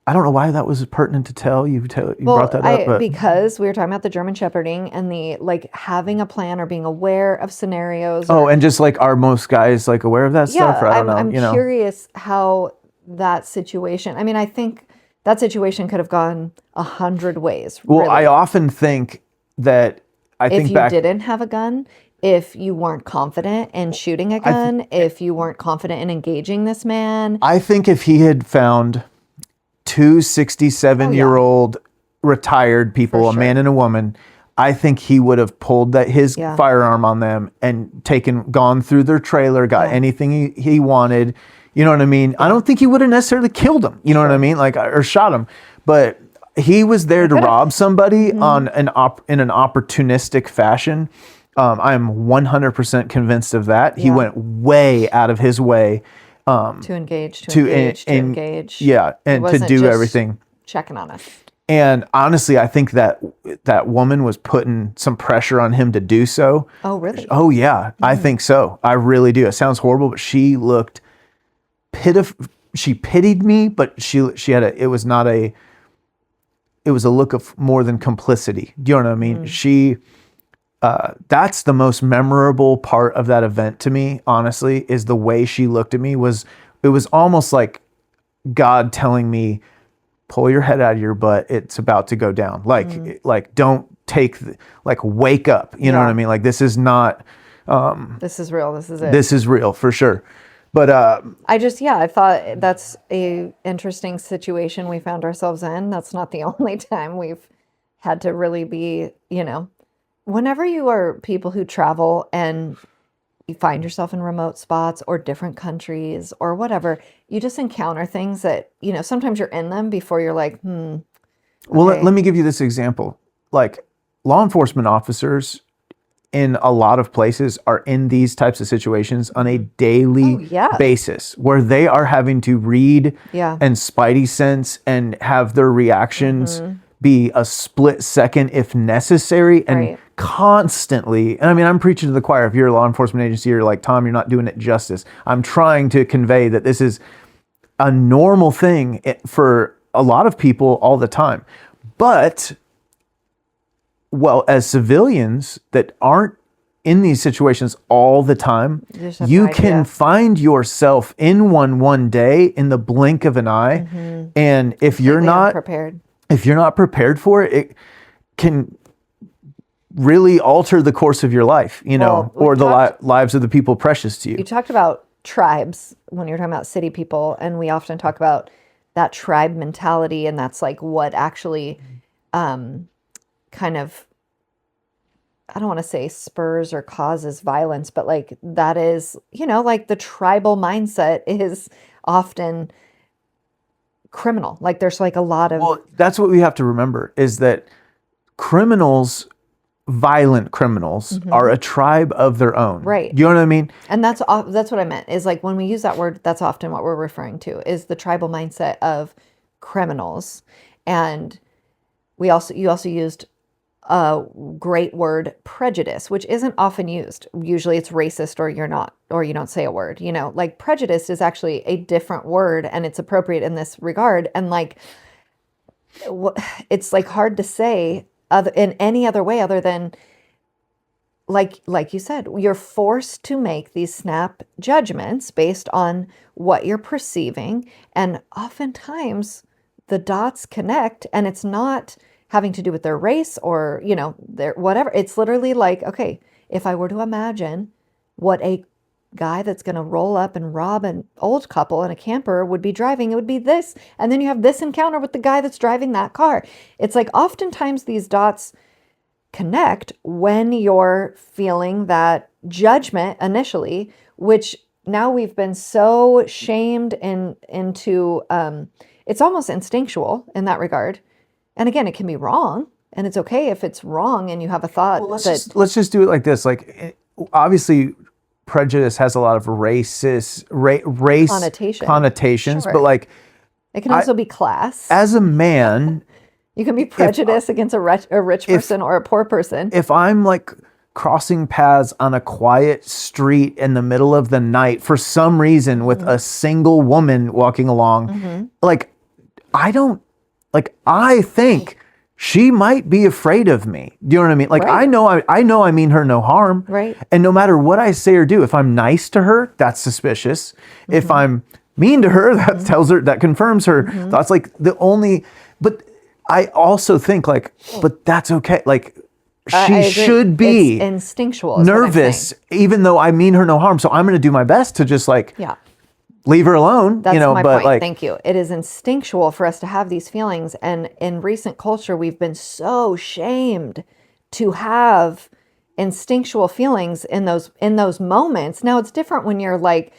C: I don't know why that was pertinent to tell. You brought that up, but
A: because we were talking about the German shepherding and the like having a plan or being aware of scenarios.
C: oh, and just like are most guys like aware of that stuff? Or I don't know.
A: I'm curious how that situation. I mean, I think that situation could have gone 100 ways.
C: Well,
A: really.
C: I often think that
A: if you didn't have a gun, if you weren't confident in shooting a gun, if you weren't confident in engaging this man.
C: I think if he had found two 67-year-old retired people, a man and a woman, I think he would have pulled his firearm on them and gone through their trailer, got anything he wanted. You know what I mean? I don't think he would have necessarily killed him. You know what I mean? Like, or shot him. But he was there to rob somebody in an opportunistic fashion. I'm 100% convinced of that. He went way out of his way
A: to engage.
C: Yeah, and to do everything.
A: Checking on us.
C: And honestly, I think that woman was putting some pressure on him to do so.
A: Oh, really?
C: Oh, yeah. I think so. I really do. It sounds horrible, but she looked pitiful. She pitied me, but she had it was a look of more than complicity. Do you know what I mean? She that's the most memorable part of that event to me, honestly, is the way she looked at me. It was almost like God telling me, pull your head out of your butt. It's about to go down. Like don't wake up. You know what I mean? Like, this is not,
A: this is real. This is it.
C: this is real for sure. But,
A: I thought that's a interesting situation we found ourselves in. That's not the only time we've had to really be, whenever you are people who travel and you find yourself in remote spots or different countries or whatever, you just encounter things that, sometimes you're in them before you're like,
C: well,
A: okay.
C: let me give you this example. Like, law enforcement officers in a lot of places are in these types of situations on a daily basis, where they are having to read and spidey sense and have their reactions be a split second if necessary, and constantly. And I mean, I'm preaching to the choir. If you're a law enforcement agency, you're like, Tom, you're not doing it justice. I'm trying to convey that this is a normal thing for a lot of people all the time. But, well, as civilians that aren't in these situations all the time, you can find yourself in one day in the blink of an eye. And if you're not
A: prepared,
C: if you're not prepared for it, it can really alter the course of your life, or the lives of the people precious to you.
A: You talked about tribes when you're talking about city people, and we often talk about that tribe mentality, and that's like what actually kind of, I don't want to say spurs or causes violence, but like that is, like the tribal mindset is often criminal. Like there's like a lot of...
C: Well, that's what we have to remember, is that violent criminals are a tribe of their own.
A: Right.
C: You know what I mean?
A: And that's what I meant, is like when we use that word, that's often what we're referring to, is the tribal mindset of criminals. And you also used a great word, prejudice, which isn't often used. Usually it's racist or you're not, or you don't say a word, like prejudice is actually a different word and it's appropriate in this regard. And like, it's like hard to say in any other way other than like you said, you're forced to make these snap judgments based on what you're perceiving. And oftentimes the dots connect and it's not having to do with their race or, their whatever. It's literally like, okay, if I were to imagine what a guy that's going to roll up and rob an old couple in a camper would be driving, it would be this. And then you have this encounter with the guy that's driving that car. It's like oftentimes these dots connect when you're feeling that judgment initially, which now we've been so shamed into it's almost instinctual in that regard. And again, it can be wrong, and it's okay if it's wrong and you have a thought.
C: Well, let's just do it like this. Like, obviously, prejudice has a lot of race connotations,
A: Sure.
C: but like
A: it can also be class.
C: As a man,
A: you can be prejudiced against a rich person or a poor person.
C: If I'm like crossing paths on a quiet street in the middle of the night for some reason with a single woman walking along, like I think she might be afraid of me. Do you know what I mean? Like, right. I know I mean her no harm.
A: Right.
C: And no matter what I say or do, if I'm nice to her, that's suspicious. If I'm mean to her, that tells her, that confirms her thoughts. Like but I also think like, but that's okay. Like, she should be
A: it's instinctual,
C: nervous, even though I mean her no harm. So I'm going to do my best to just like, leave her alone.
A: That's my
C: but
A: point.
C: Like,
A: thank you. It is instinctual for us to have these feelings. And in recent culture, we've been so shamed to have instinctual feelings in those moments. Now it's different when you're like,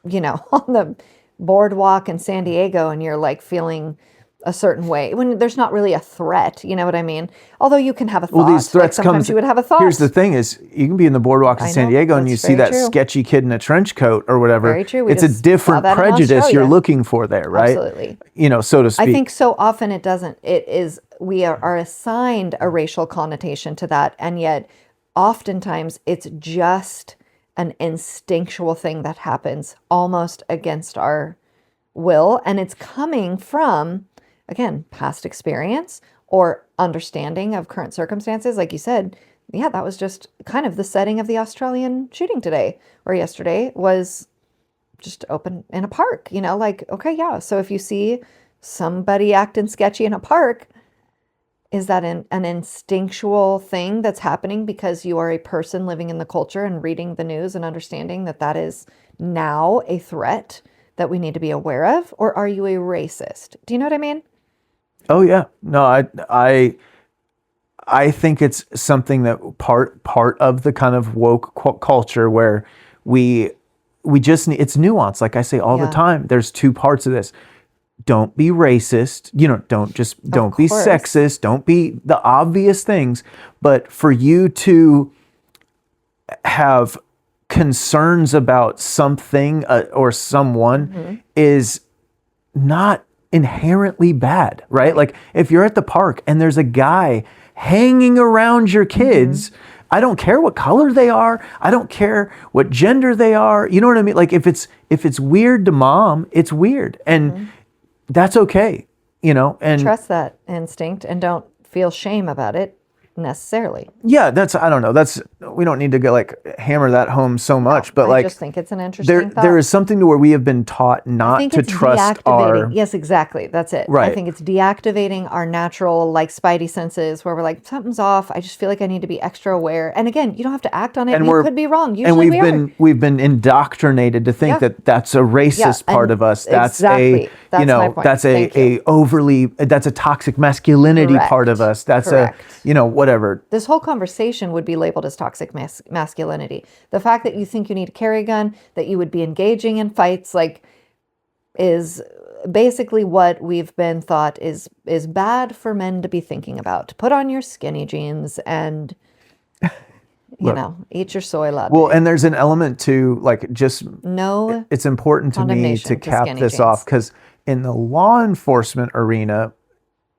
A: on the boardwalk in San Diego and you're like feeling a certain way when there's not really a threat, you know what I mean? Although you can have a thought.
C: Well, these threats
A: sometimes you would have a thought.
C: Here's the thing is you can be in the boardwalk in San Diego and you see that sketchy kid in a trench coat or whatever.
A: Very true.
C: It's a different prejudice you're looking for there, right?
A: Absolutely.
C: So to speak.
A: I think so often it doesn't. We are assigned a racial connotation to that. And yet oftentimes it's just an instinctual thing that happens almost against our will. And it's coming from, again, past experience or understanding of current circumstances. Like you said, that was just kind of the setting of the Australian shooting today or yesterday was just open in a park, okay, yeah. So if you see somebody acting sketchy in a park, is that an instinctual thing that's happening because you are a person living in the culture and reading the news and understanding that is now a threat that we need to be aware of? Or are you a racist? Do you know what I mean?
C: Oh yeah, no, I think it's something that part of the kind of woke culture where we just need, it's nuance. Like I say all the time, there's two parts of this. Don't be don't be sexist, don't be the obvious things, but for you to have concerns about something or someone is not inherently bad, right? Like if you're at the park and there's a guy hanging around your kids, I don't care what color they are, I don't care what gender they are, you know what I mean? Like if it's weird to mom, it's weird, and that's okay, and
A: trust that instinct and don't feel shame about it necessarily.
C: Yeah, I don't know. We don't need to go hammer that home so much, but
A: I just think it's an interesting thought.
C: There is something to where we have been taught not to trust our.
A: Yes, exactly. That's it.
C: Right.
A: I think it's deactivating our natural spidey senses where we're like, something's off. I just feel like I need to be extra aware. And again, you don't have to act on it. And you could be wrong. Usually
C: we've been indoctrinated to think that that's a racist part of us. That's my point. That's that's a toxic masculinity part of us. That's whatever.
A: This whole conversation would be labeled as toxic masculinity. The fact that you think you need to carry a gun, that you would be engaging in fights, is basically what we've been thought is bad for men to be thinking about. Put on your skinny jeans and eat your soy latte.
C: Well, and there's an element to it's important to me to cap this off because in the law enforcement arena,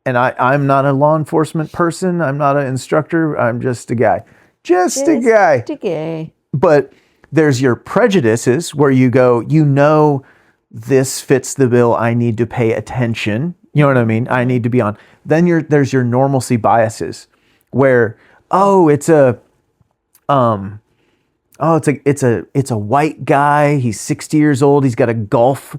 C: and I'm not a law enforcement person. I'm not an instructor. I'm just a guy. Just a guy.
A: Just a guy.
C: But there's your prejudices where you go, this fits the bill. I need to pay attention. You know what I mean? I need to be on. Then there's your normalcy biases where, it's a white guy. He's 60 years old. He's got a golf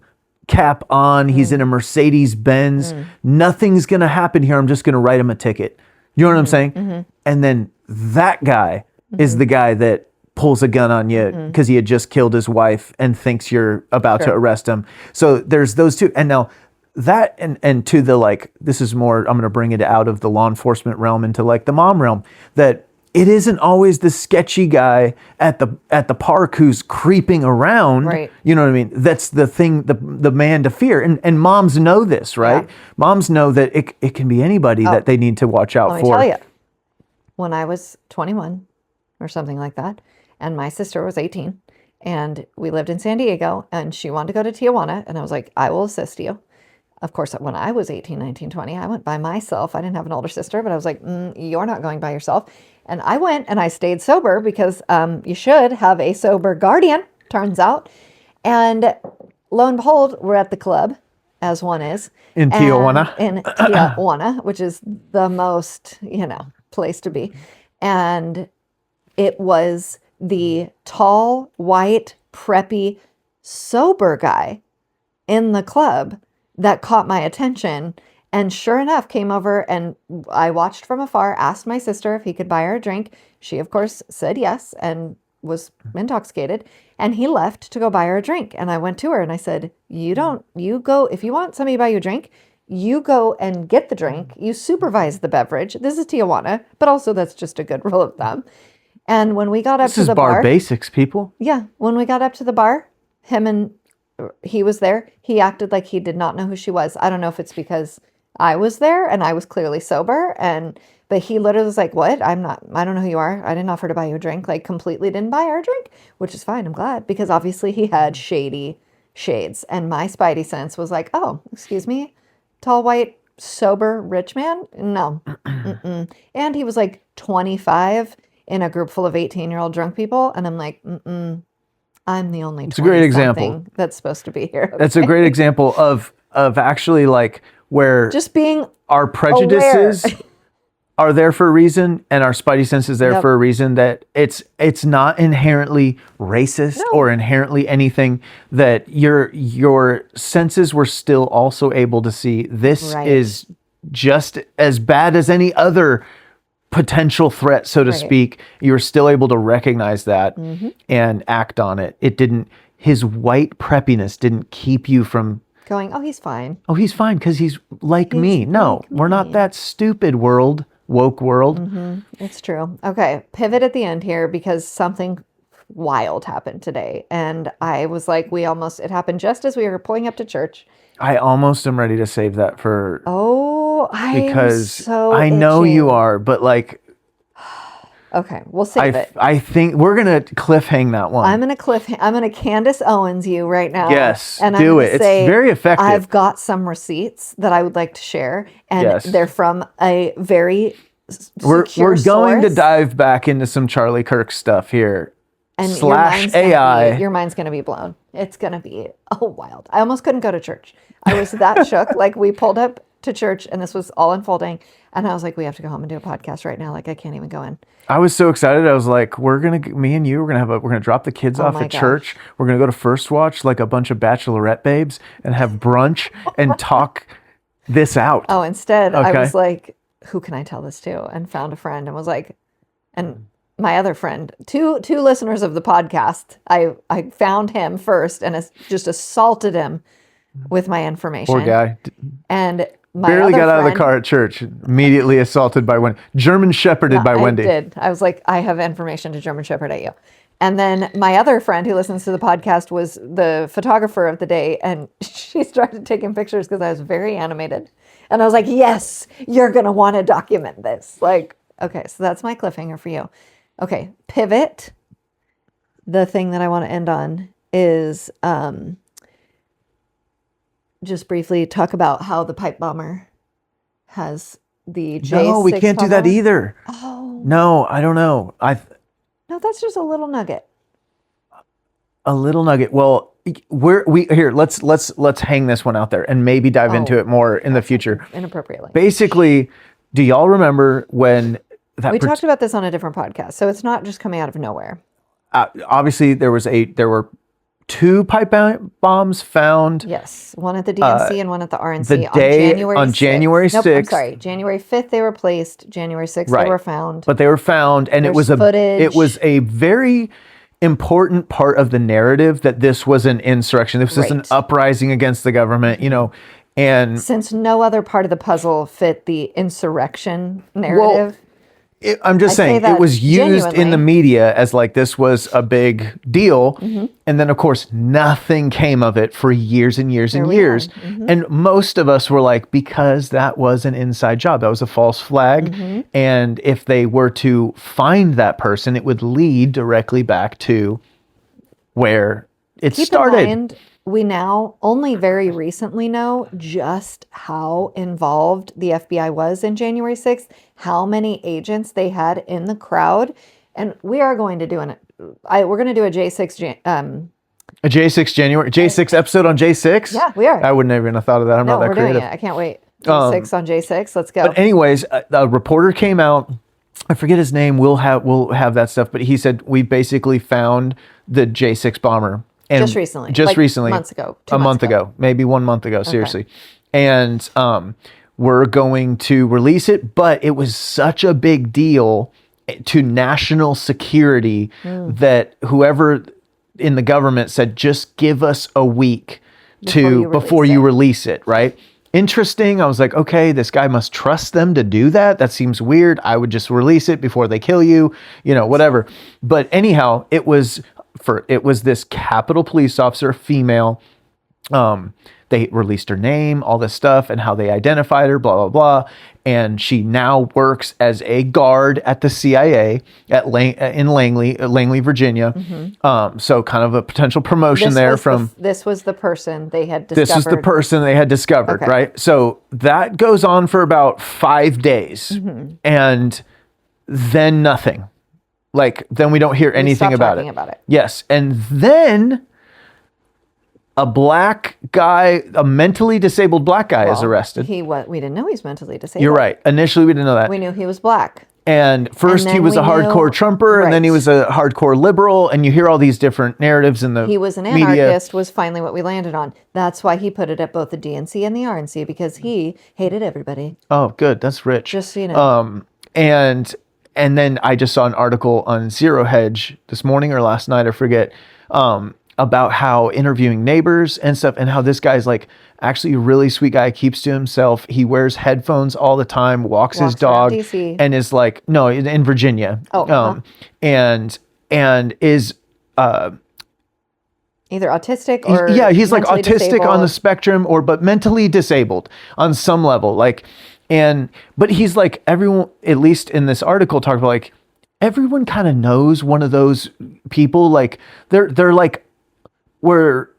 C: cap on. He's in a Mercedes Benz. Nothing's going to happen here. I'm just going to write him a ticket. You know what I'm saying? And then that guy is the guy that pulls a gun on you because he had just killed his wife and thinks you're about to arrest him. So there's those two. And now that and to the this is more, I'm going to bring it out of the law enforcement realm into the mom realm, that it isn't always the sketchy guy at the park who's creeping around.
A: Right.
C: You know what I mean? That's the thing, the man to fear. And moms know this, right?
A: Yeah.
C: Moms know that it can be anybody that they need to watch out
A: Let
C: for.
A: me tell you, when I was 21 or something like that, and my sister was 18, and we lived in San Diego, and she wanted to go to Tijuana, and I was like, I will assist you. Of course, when I was 18, 19, 20, I went by myself. I didn't have an older sister, but I was like, you're not going by yourself. And I went and I stayed sober because you should have a sober guardian, turns out. And lo and behold, we're at the club, as one is.
C: In Tijuana.
A: In Tijuana, which is the most, place to be. And it was the tall, white, preppy, sober guy in the club that caught my attention, and sure enough came over, and I watched from afar, asked my sister if he could buy her a drink. She of course said yes and was intoxicated, and he left to go buy her a drink. And I went to her and I said, you go, if you want somebody to buy you a drink, you go and get the drink, you supervise the beverage. This is Tijuana, but also that's just a good rule of thumb. And when we got up to the bar,
C: this is bar basics, people.
A: Yeah, when we got up to the bar, he was there. He acted like he did not know who she was. I don't know if it's because I was there and I was clearly sober, but he literally was like, what? I don't know who you are. I didn't offer to buy you a drink. Completely didn't buy her a drink, which is fine. I'm glad, because obviously he had shady shades, and my spidey sense was like, oh, excuse me, tall, white, sober, rich man? No. And he was 25 in a group full of 18-year-old drunk people. And I'm like, I'm the only. It's a great example that's supposed to be here. Okay?
C: That's a great example of actually where
A: just being
C: our prejudices are there for a reason, and our spidey sense is there for a reason. That it's not inherently racist or inherently anything. That your senses were still also able to see this is just as bad as any other potential threat, so to speak. You were still able to recognize that and act on it. His white preppiness didn't keep you from
A: going, oh, he's fine.
C: Oh, he's fine because he's like me. No, we're not that stupid woke world.
A: It's true. Okay, pivot at the end here because something wild happened today. And I was like, it happened just as we were pulling up to church.
C: I almost am ready to save that for...
A: because so
C: I know you are, but
A: okay, we'll save it.
C: I think we're going to cliffhang that one.
A: I'm going to Candace Owens you right now.
C: Yes,
A: and
C: do it. It's very effective.
A: I've got some receipts that I would like to share, and they're from a very
C: We're
A: secure
C: going
A: source.
C: to dive back into some Charlie Kirk stuff here.
A: And
C: / AI.
A: Your mind's going to be blown. It's going to be wild. I almost couldn't go to church. I was that shook. We pulled up to church and this was all unfolding. And I was like, we have to go home and do a podcast right now. I can't even go in.
C: I was so excited. I was like, me and you, we're going to drop the kids off at church. We're going to go to First Watch like a bunch of bachelorette babes and have brunch and talk this out.
A: Oh, instead I was like, who can I tell this to? And found a friend and was like, and my other friend, two listeners of the podcast, I found him first and just assaulted him with my information.
C: Poor guy.
A: And my
C: barely got out of the car at church. Immediately assaulted by Wendy. German shepherded by Wendy.
A: I did. I was like, I have information to German shepherd at you. And then my other friend who listens to the podcast was the photographer of the day, and she started taking pictures because I was very animated. And I was like, yes, you're going to want to document this. Okay, so that's my cliffhanger for you. Okay, pivot. The thing that I want to end on is just briefly talk about how the pipe bomber has the J6
C: No, we can't do that
A: bomber.
C: either.
A: Oh.
C: No, I don't know.
A: No, that's just a little nugget.
C: A little nugget. Well, let's hang this one out there and maybe dive into it more in the future.
A: Inappropriately.
C: Basically, do y'all remember when
A: we talked about this on a different podcast, so it's not just coming out of nowhere.
C: Obviously, there were 2 pipe bombs found.
A: Yes, one at the DNC and one at the RNC
C: the day on January 6th.
A: Nope, I'm sorry, January 5th they were placed. January 6th they were found.
C: But they were found, and
A: There's
C: it was a very important part of the narrative that this was an insurrection. This was an uprising against the government, and
A: since no other part of the puzzle fit the insurrection narrative.
C: I'm just saying it was used in the media as like this was a big deal. And then, of course, nothing came of it for years and years and years. And most of us were like, because that was an inside job. That was a false flag. And if they were to find that person, it would lead directly back to where it started.
A: In mind, we now only very recently know just how involved the FBI was in January 6th, how many agents they had in the crowd. And we are going to do we're going to do a J6
C: a J6 episode on J6?
A: Yeah, we are.
C: I wouldn't even have thought of that. I'm not that creative.
A: Doing it. I can't wait. J6 on J6. Let's go.
C: But anyways, a reporter came out. I forget his name. We'll have that stuff. But he said we basically found the J6 bomber. And
A: just recently. Months ago.
C: A month ago. Maybe 1 month ago. Seriously. And we're going to release it. But it was such a big deal to national security that whoever in the government said, just give us a week before you release it, right? Interesting. I was like, okay, this guy must trust them to do that. That seems weird. I would just release it before they kill you, whatever. But anyhow, it was this Capitol police officer, female. They released her name, all this stuff, and how they identified her, blah, blah, blah. And she now works as a guard at the CIA in Langley, Virginia. So kind of a potential promotion
A: this was the person they had discovered.
C: This was the person they had discovered, right? So that goes on for about 5 days. And then nothing. Then we don't hear anything about it. Yes. And then a black guy, a mentally disabled black guy is arrested.
A: We didn't know he's mentally disabled.
C: You're right. Initially, we didn't know that.
A: We knew he was black.
C: And first he was a hardcore Trumper, and then he was a hardcore liberal, and you hear all these different narratives in the media.
A: He was an anarchist, was finally what we landed on. That's why he put it at both the DNC and the RNC, because he hated everybody. Oh,
C: good. That's rich.
A: Just so you know.
C: And then I just saw an article on Zero Hedge this morning or last night, I forget, about how interviewing neighbors and stuff, and how this guy's actually a really sweet guy, keeps to himself. He wears headphones all the time, walks his dog, and is in Virginia. And is
A: either autistic or
C: he's autistic disabled on the spectrum, but mentally disabled on some level. But he's everyone, at least in this article, talked about everyone kind of knows one of those people. They're where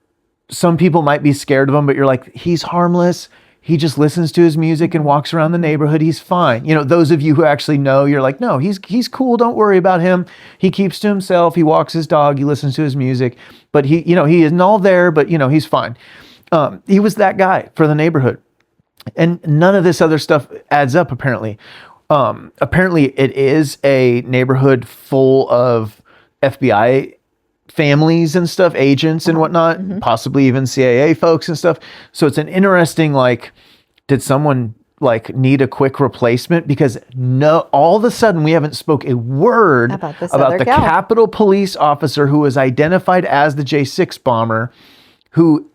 C: some people might be scared of him, but you're he's harmless. He just listens to his music and walks around the neighborhood. He's fine. Those of you who actually know, you're no, he's cool. Don't worry about him. He keeps to himself. He walks his dog. He listens to his music, but he isn't all there, but he's fine. He was that guy for the neighborhood, and none of this other stuff adds up. Apparently it is a neighborhood full of FBI families and stuff, agents and whatnot, possibly even CIA folks and stuff. So it's an interesting, did someone need a quick replacement? Because all of a sudden we haven't spoke a word about the Capitol police officer who was identified as the J6 bomber, who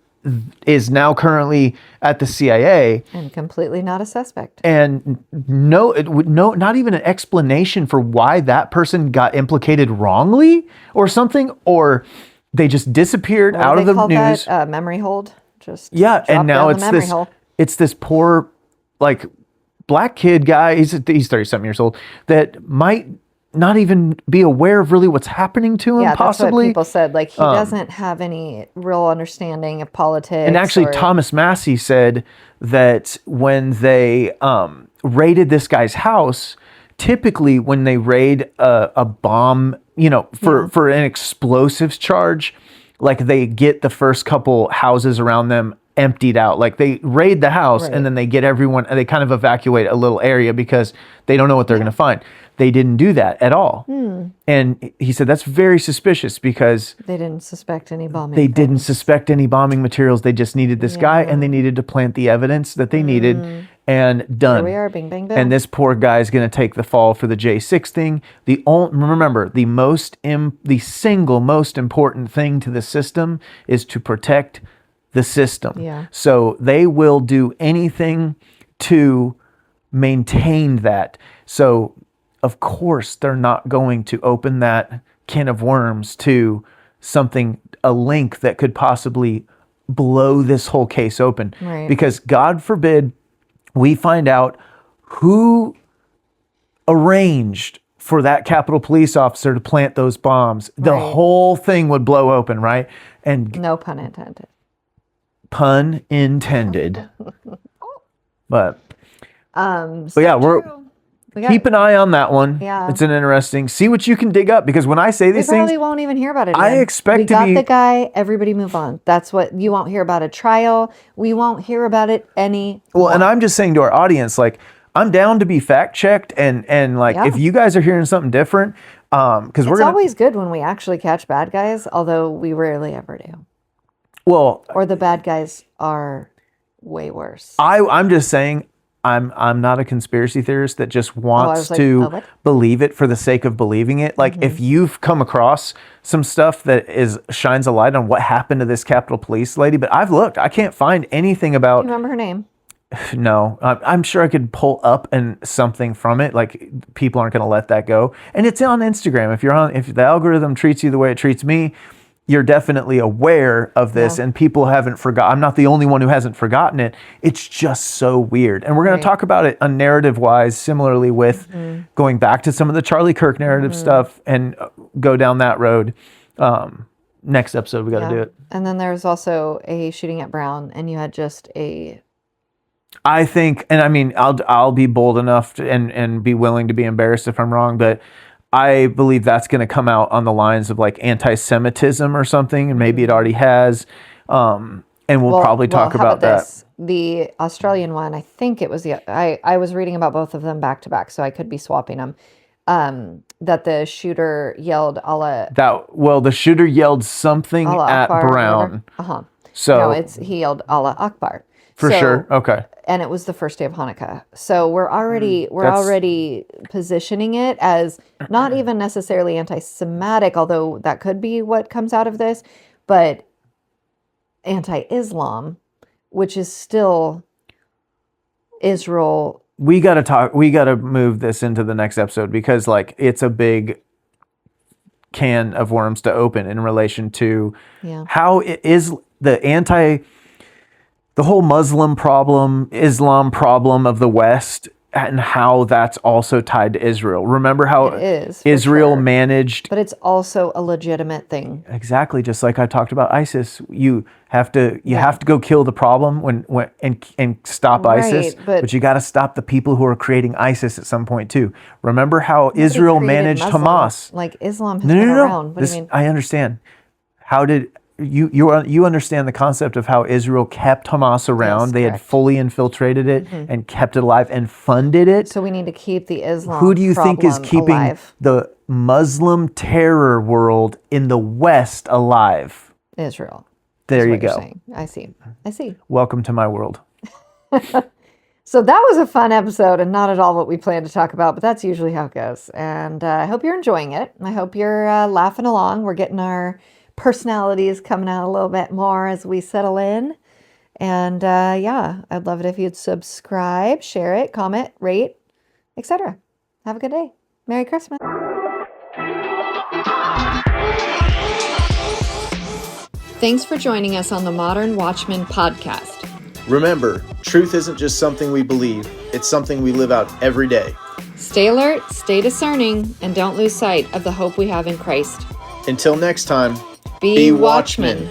C: is now currently at the CIA
A: and completely not a suspect,
C: and not even an explanation for why that person got implicated wrongly or something, or they just disappeared out of the news.
A: That, memory hold,
C: and now it's this poor black kid guy. He's 30-something years old that might not even be aware of really what's happening to him.
A: Yeah,
C: possibly.
A: That's what people said. He doesn't have any real understanding of politics.
C: And actually, Thomas Massey said that when they raided this guy's house. Typically, when they raid a bomb, for an explosives charge, like they get the first couple houses around them emptied out. Like they raid the house and then they get everyone, and they kind of evacuate a little area because they don't know what they're going to find. They didn't do that at all. And he said that's very suspicious because
A: they didn't suspect any bombing.
C: They didn't suspect any bombing materials. They just needed this guy, and they needed to plant the evidence that they needed, and done.
A: Here we are, bing, bang, bang.
C: And this poor guy is going to take the fall for the J6 thing. Remember, the single most important thing to the system is to protect the system.
A: Yeah.
C: So they will do anything to maintain that. So of course they're not going to open that can of worms to a link that could possibly blow this whole case open.
A: Right.
C: Because God forbid we find out who arranged for that Capitol Police officer to plant those bombs. The whole thing would blow open, right? And
A: no pun intended.
C: Pun intended. But
A: So
C: yeah, keep an eye on that one.
A: Yeah.
C: It's an interesting. See what you can dig up, because when I say these
A: we probably
C: things,
A: won't even hear about it again.
C: I expect
A: we
C: to
A: got
C: be
A: the guy. Everybody move on. That's what you won't hear about a trial. We won't hear about it any.
C: Well, and I'm just saying to our audience, like, I'm down to be fact checked, and like if you guys are hearing something different, because
A: it's always good when we actually catch bad guys, although we rarely ever do.
C: Well,
A: or the bad guys are way worse.
C: I'm just saying. I'm not a conspiracy theorist that just wants to believe it for the sake of believing it. Like if you've come across some stuff that shines a light on what happened to this Capitol Police lady, but I've looked, I can't find anything about.
A: Do you remember her name?
C: No, I'm sure I could pull up something from it. Like people aren't going to let that go, and it's on Instagram. If the algorithm treats you the way it treats me, you're definitely aware of this, and people haven't forgotten. I'm not the only one who hasn't forgotten it. It's just so weird. And we're going to talk about it narrative-wise, similarly with going back to some of the Charlie Kirk narrative stuff and go down that road. Next episode, we got to do it.
A: And then there's also a shooting at Brown, and you had just a...
C: I think, and I mean, I'll be bold enough to, and be willing to be embarrassed if I'm wrong, but I believe that's going to come out on the lines of like anti-Semitism or something, and maybe it already has. And we'll probably talk about that.
A: This? The Australian one, I think it was I was reading about both of them back to back, so I could be swapping them. That the shooter yelled Allah.
C: The shooter yelled something
A: Allah
C: at
A: Akbar,
C: Brown.
A: So no, he yelled Allah Akbar.
C: For sure. Okay.
A: And it was the first day of Hanukkah. So we're already positioning it as not even necessarily anti-Semitic, although that could be what comes out of this, but anti-Islam, which is still Israel.
C: We got to move this into the next episode, because like it's a big can of worms to open in relation to how it is the whole Muslim problem, Islam problem of the West, and how that's also tied to Israel. Remember how Israel managed...
A: But it's also a legitimate thing.
C: Exactly, just like I talked about ISIS. You have to go kill the problem and stop ISIS, but you got to stop the people who are creating ISIS at some point too. Remember how Israel managed Hamas?
A: Like Islam has been around. What do you mean?
C: I understand. How did... You understand the concept of how Israel kept Hamas around. They had fully infiltrated it and kept it alive and funded it.
A: So we need to keep the Islam
C: Who do you think is keeping
A: alive?
C: The Muslim terror world in the West alive?
A: Israel.
C: There you go.
A: I see.
C: Welcome to my world.
A: So that was a fun episode and not at all what we planned to talk about, but that's usually how it goes. And I hope you're enjoying it. I hope you're laughing along. We're getting our personalities coming out a little bit more as we settle in. And I'd love it if you'd subscribe, share it, comment, rate, etc. Have a good day. Merry Christmas. Thanks for joining us on the Modern Watchman podcast.
B: Remember, truth isn't just something we believe, it's something we live out every day.
A: Stay alert, stay discerning, and don't lose sight of the hope we have in Christ.
B: Until next time,
A: Be watchmen.